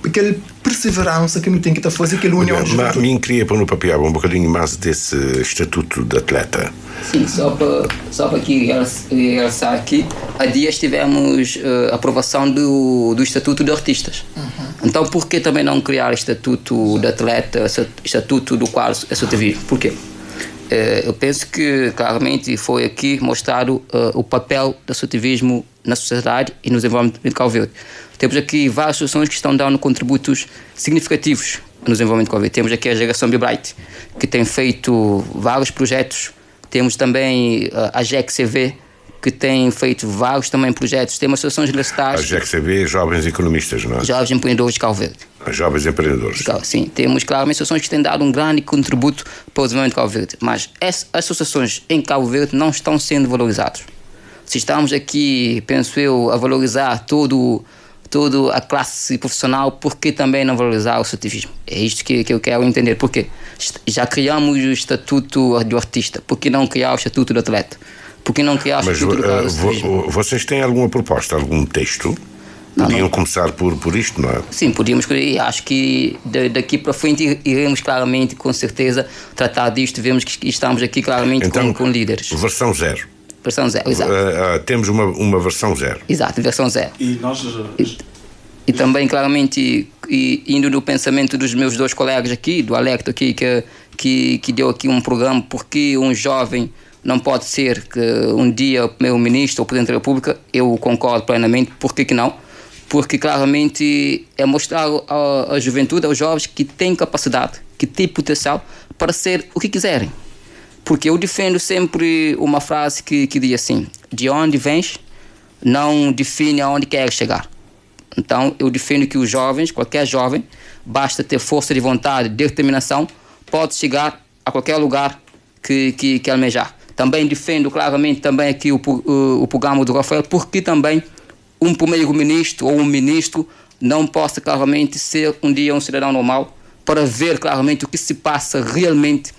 aquela perseverança que não tem que estar a fazer, aquela união de juventude. Mas me queria pôr no papel um bocadinho mais desse estatuto de atleta. Sim, só para aqui realçar aqui, há dias tivemos a aprovação do Estatuto de Artistas. Então, por que também não criar Estatuto de Atleta, Estatuto do qual é SOTV? Por quê? Eu penso que claramente foi aqui mostrado o papel do associativismo na sociedade e no desenvolvimento de Cabo Verde. Temos aqui várias instituições que estão dando contributos significativos no desenvolvimento de Cabo Verde. Temos aqui a geração Bibright, que tem feito vários projetos. Temos também a GEC-CV, que tem feito vários também projetos. Temos associações universitárias. A GEC-CV, Jovens Economistas, não é? Jovens Empreendedores de Cabo Verde. Jovens empreendedores. Sim, temos claramente associações que têm dado um grande contributo para o desenvolvimento de Cabo Verde, mas as associações em Cabo Verde não estão sendo valorizadas. Se estamos aqui, penso eu, a valorizar toda a classe profissional, por que também não valorizar o associativismo? É isto que eu quero entender. Por quê? Já criamos o estatuto do artista, por que não criar o estatuto do atleta? Por que não criar o estatuto do associativismo? Vocês têm alguma proposta, algum texto? Podiam começar por isto, não é? Sim, podíamos. Acho que daqui para frente iremos claramente, com certeza, tratar disto. Vemos que estamos aqui claramente então, com líderes. Versão 0. Versão 0, exato. Temos uma versão 0. Exato, versão 0. E nós... E também, claramente, indo no pensamento dos meus dois colegas aqui, do Alecto aqui, que deu aqui um programa, porque um jovem não pode ser que um dia o primeiro-ministro ou o presidente da República, eu concordo plenamente, por que não? Porque claramente é mostrar à juventude, aos jovens, que têm capacidade, que têm potencial para ser o que quiserem. Porque eu defendo sempre uma frase que diz assim: de onde vens não define aonde queres chegar. Então eu defendo que os jovens, qualquer jovem, basta ter força de vontade, determinação, pode chegar a qualquer lugar que almejar. Também defendo claramente também aqui o programa do Rafael, porque também um primeiro-ministro ou um ministro não possa claramente ser um dia um cidadão normal para ver claramente o que se passa realmente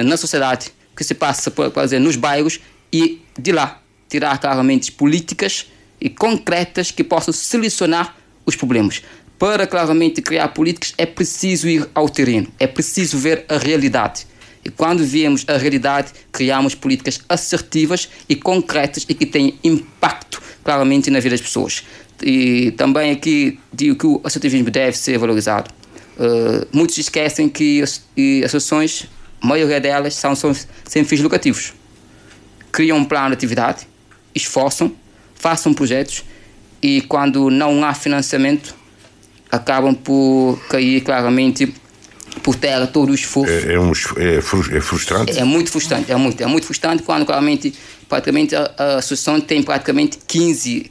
na sociedade, o que se passa, por exemplo, nos bairros, e de lá tirar claramente políticas e concretas que possam solucionar os problemas. Para claramente criar políticas é preciso ir ao terreno, é preciso ver a realidade. E quando vemos a realidade, criamos políticas assertivas e concretas e que têm impacto claramente na vida das pessoas. E também aqui digo que o associativismo deve ser valorizado. Muitos esquecem que as associações, a maioria delas, são sem fins lucrativos. Criam um plano de atividade, esforçam, façam projetos, e quando não há financiamento, acabam por cair claramente por terra todo o esforço. É frustrante? É muito frustrante, é muito frustrante quando claramente, praticamente a associação tem praticamente 15,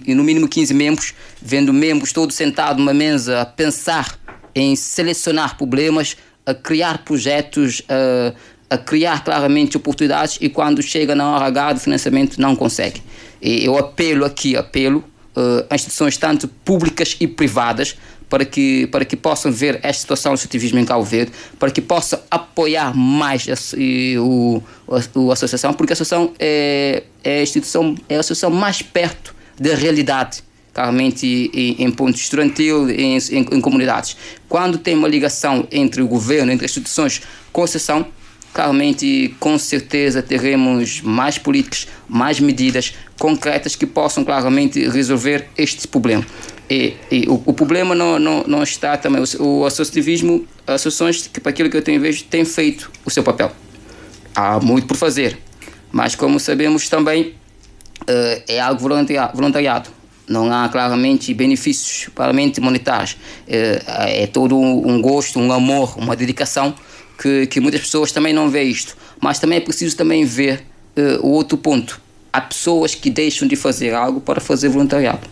no mínimo 15 membros, vendo membros todos sentados numa mesa a pensar em selecionar problemas, a criar projetos, a criar claramente oportunidades, e quando chega na hora H do financiamento não consegue. E eu apelo a instituições tanto públicas e privadas para que possam ver esta situação do associativismo em Cabo Verde, para que possam apoiar mais a associação, porque a associação é a associação mais perto da realidade, claramente em pontos estudantil, em comunidades. Quando tem uma ligação entre o governo, entre as instituições com a associação, claramente, com certeza, teremos mais políticas, mais medidas concretas que possam claramente resolver este problema. E o problema não está também. O associativismo, as associações, que para aquilo que eu tenho visto, têm feito o seu papel. Há muito por fazer, mas como sabemos também, é algo voluntariado. Não há claramente benefícios claramente monetários. É todo um gosto, um amor, uma dedicação que muitas pessoas também não veem isto. Mas também é preciso também ver o outro ponto. Há pessoas que deixam de fazer algo para fazer voluntariado.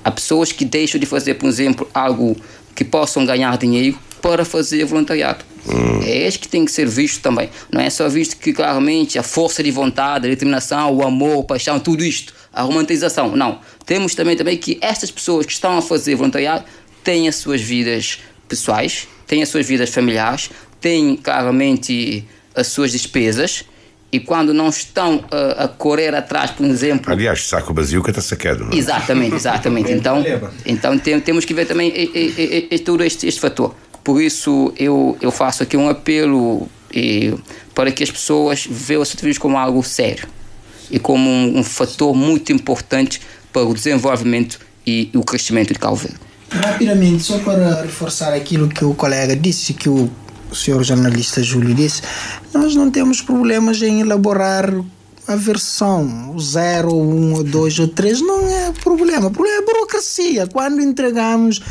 Há pessoas que deixam de fazer, por exemplo, algo que possam ganhar dinheiro para fazer voluntariado. É este que tem que ser visto também. Não é só visto que claramente a força de vontade, a determinação, o amor, a paixão, tudo isto, a romantização. Não. Temos também que estas pessoas que estão a fazer voluntariado têm as suas vidas pessoais, têm as suas vidas familiares, têm claramente as suas despesas, e quando não estão a correr atrás, por exemplo... Aliás, saco vazio que está saqueado. Não é? Exatamente. Então temos que ver também todo este fator. Por isso eu faço aqui um apelo para que as pessoas vejam o associativismo como algo sério e como um fator muito importante para o desenvolvimento e o crescimento de Cabo Verde. Rapidamente, só para reforçar aquilo que o colega disse, que o senhor jornalista Júlio disse, nós não temos problemas em elaborar a versão 0, 1, ou 2 ou 3, não é problema. O problema é a burocracia. Quando entregamos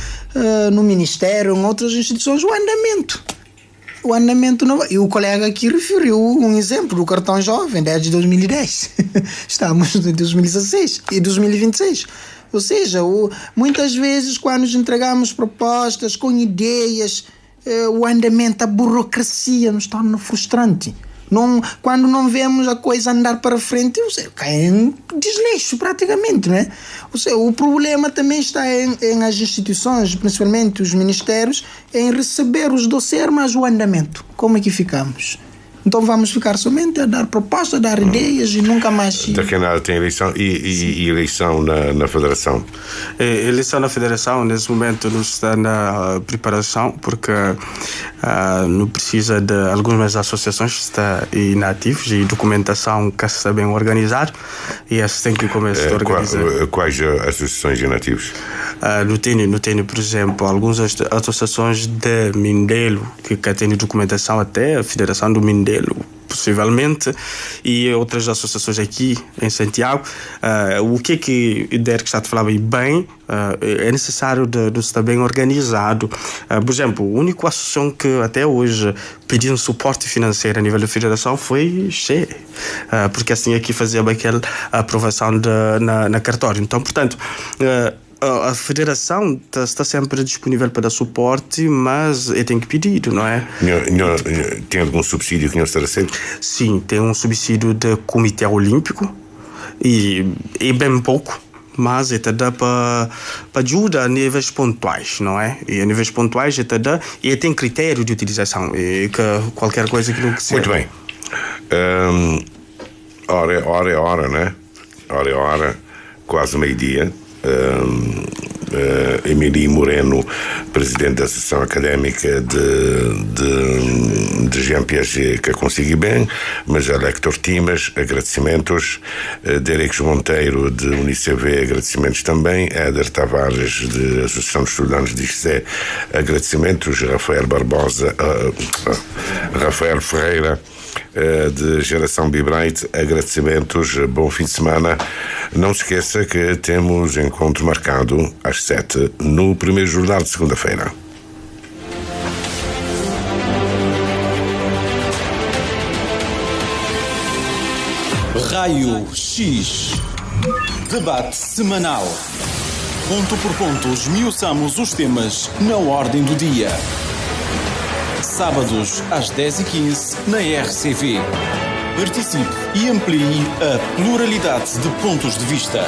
no Ministério, em outras instituições, o andamento. o andamento não vai. E o colega aqui referiu um exemplo do cartão jovem desde 2010. Estamos em 2016 e 2026. Ou seja, muitas vezes quando nos entregamos propostas com ideias, o andamento, a burocracia nos torna frustrante. Quando não vemos a coisa andar para frente, cai em desleixo praticamente, não é? O problema também está em as instituições, principalmente os ministérios, em receber os dossiês, mas o andamento. Como é que ficamos? Então vamos ficar somente a dar propostas, a dar ideias e nunca mais... Daqui a nada tem eleição e eleição na Federação? Eleição na Federação, nesse momento, não está na preparação, porque não precisa de algumas associações que estão inativas e documentação que está bem organizada, e essas têm que começar a organizar. Quais associações inativas? Não tenho, por exemplo, algumas associações de Mindelo que têm documentação, até a Federação do Mindelo, possivelmente, e outras associações aqui em Santiago. O que Derek está a falar bem, é necessário de estar bem organizado. Por exemplo, a única associação que até hoje pediu um suporte financeiro a nível da federação foi Che, porque assim aqui fazia aquela aprovação na cartório. Então, portanto, a federação está sempre disponível para dar suporte, mas tem que pedir, não é? Tem algum subsídio que não está a ser? Sim, tem um subsídio do Comitê Olímpico e é bem pouco, mas está dá para ajuda a níveis pontuais, não é? E a níveis pontuais está dá e tem critério de utilização, e que qualquer coisa que não quiser. Muito bem. Hora, né? Hora, quase meio-dia. Emílio Moreno, presidente da Associação Académica de Jean Piaget, que consegui bem, mas a Lector Timas, agradecimentos. Derek Monteiro, de UNICV, agradecimentos também. Éder Tavares, de Associação de Estudantes de José, agradecimentos. Rafael Ferreira, de Geração Bibright, agradecimentos. Bom fim de semana. Não se esqueça que temos encontro marcado às 7 no primeiro jornal de segunda-feira. Raio X. Debate semanal. Ponto por ponto, esmiuçamos os temas na ordem do dia. Sábados às 10h15 na RCV. Participe e amplie a pluralidade de pontos de vista.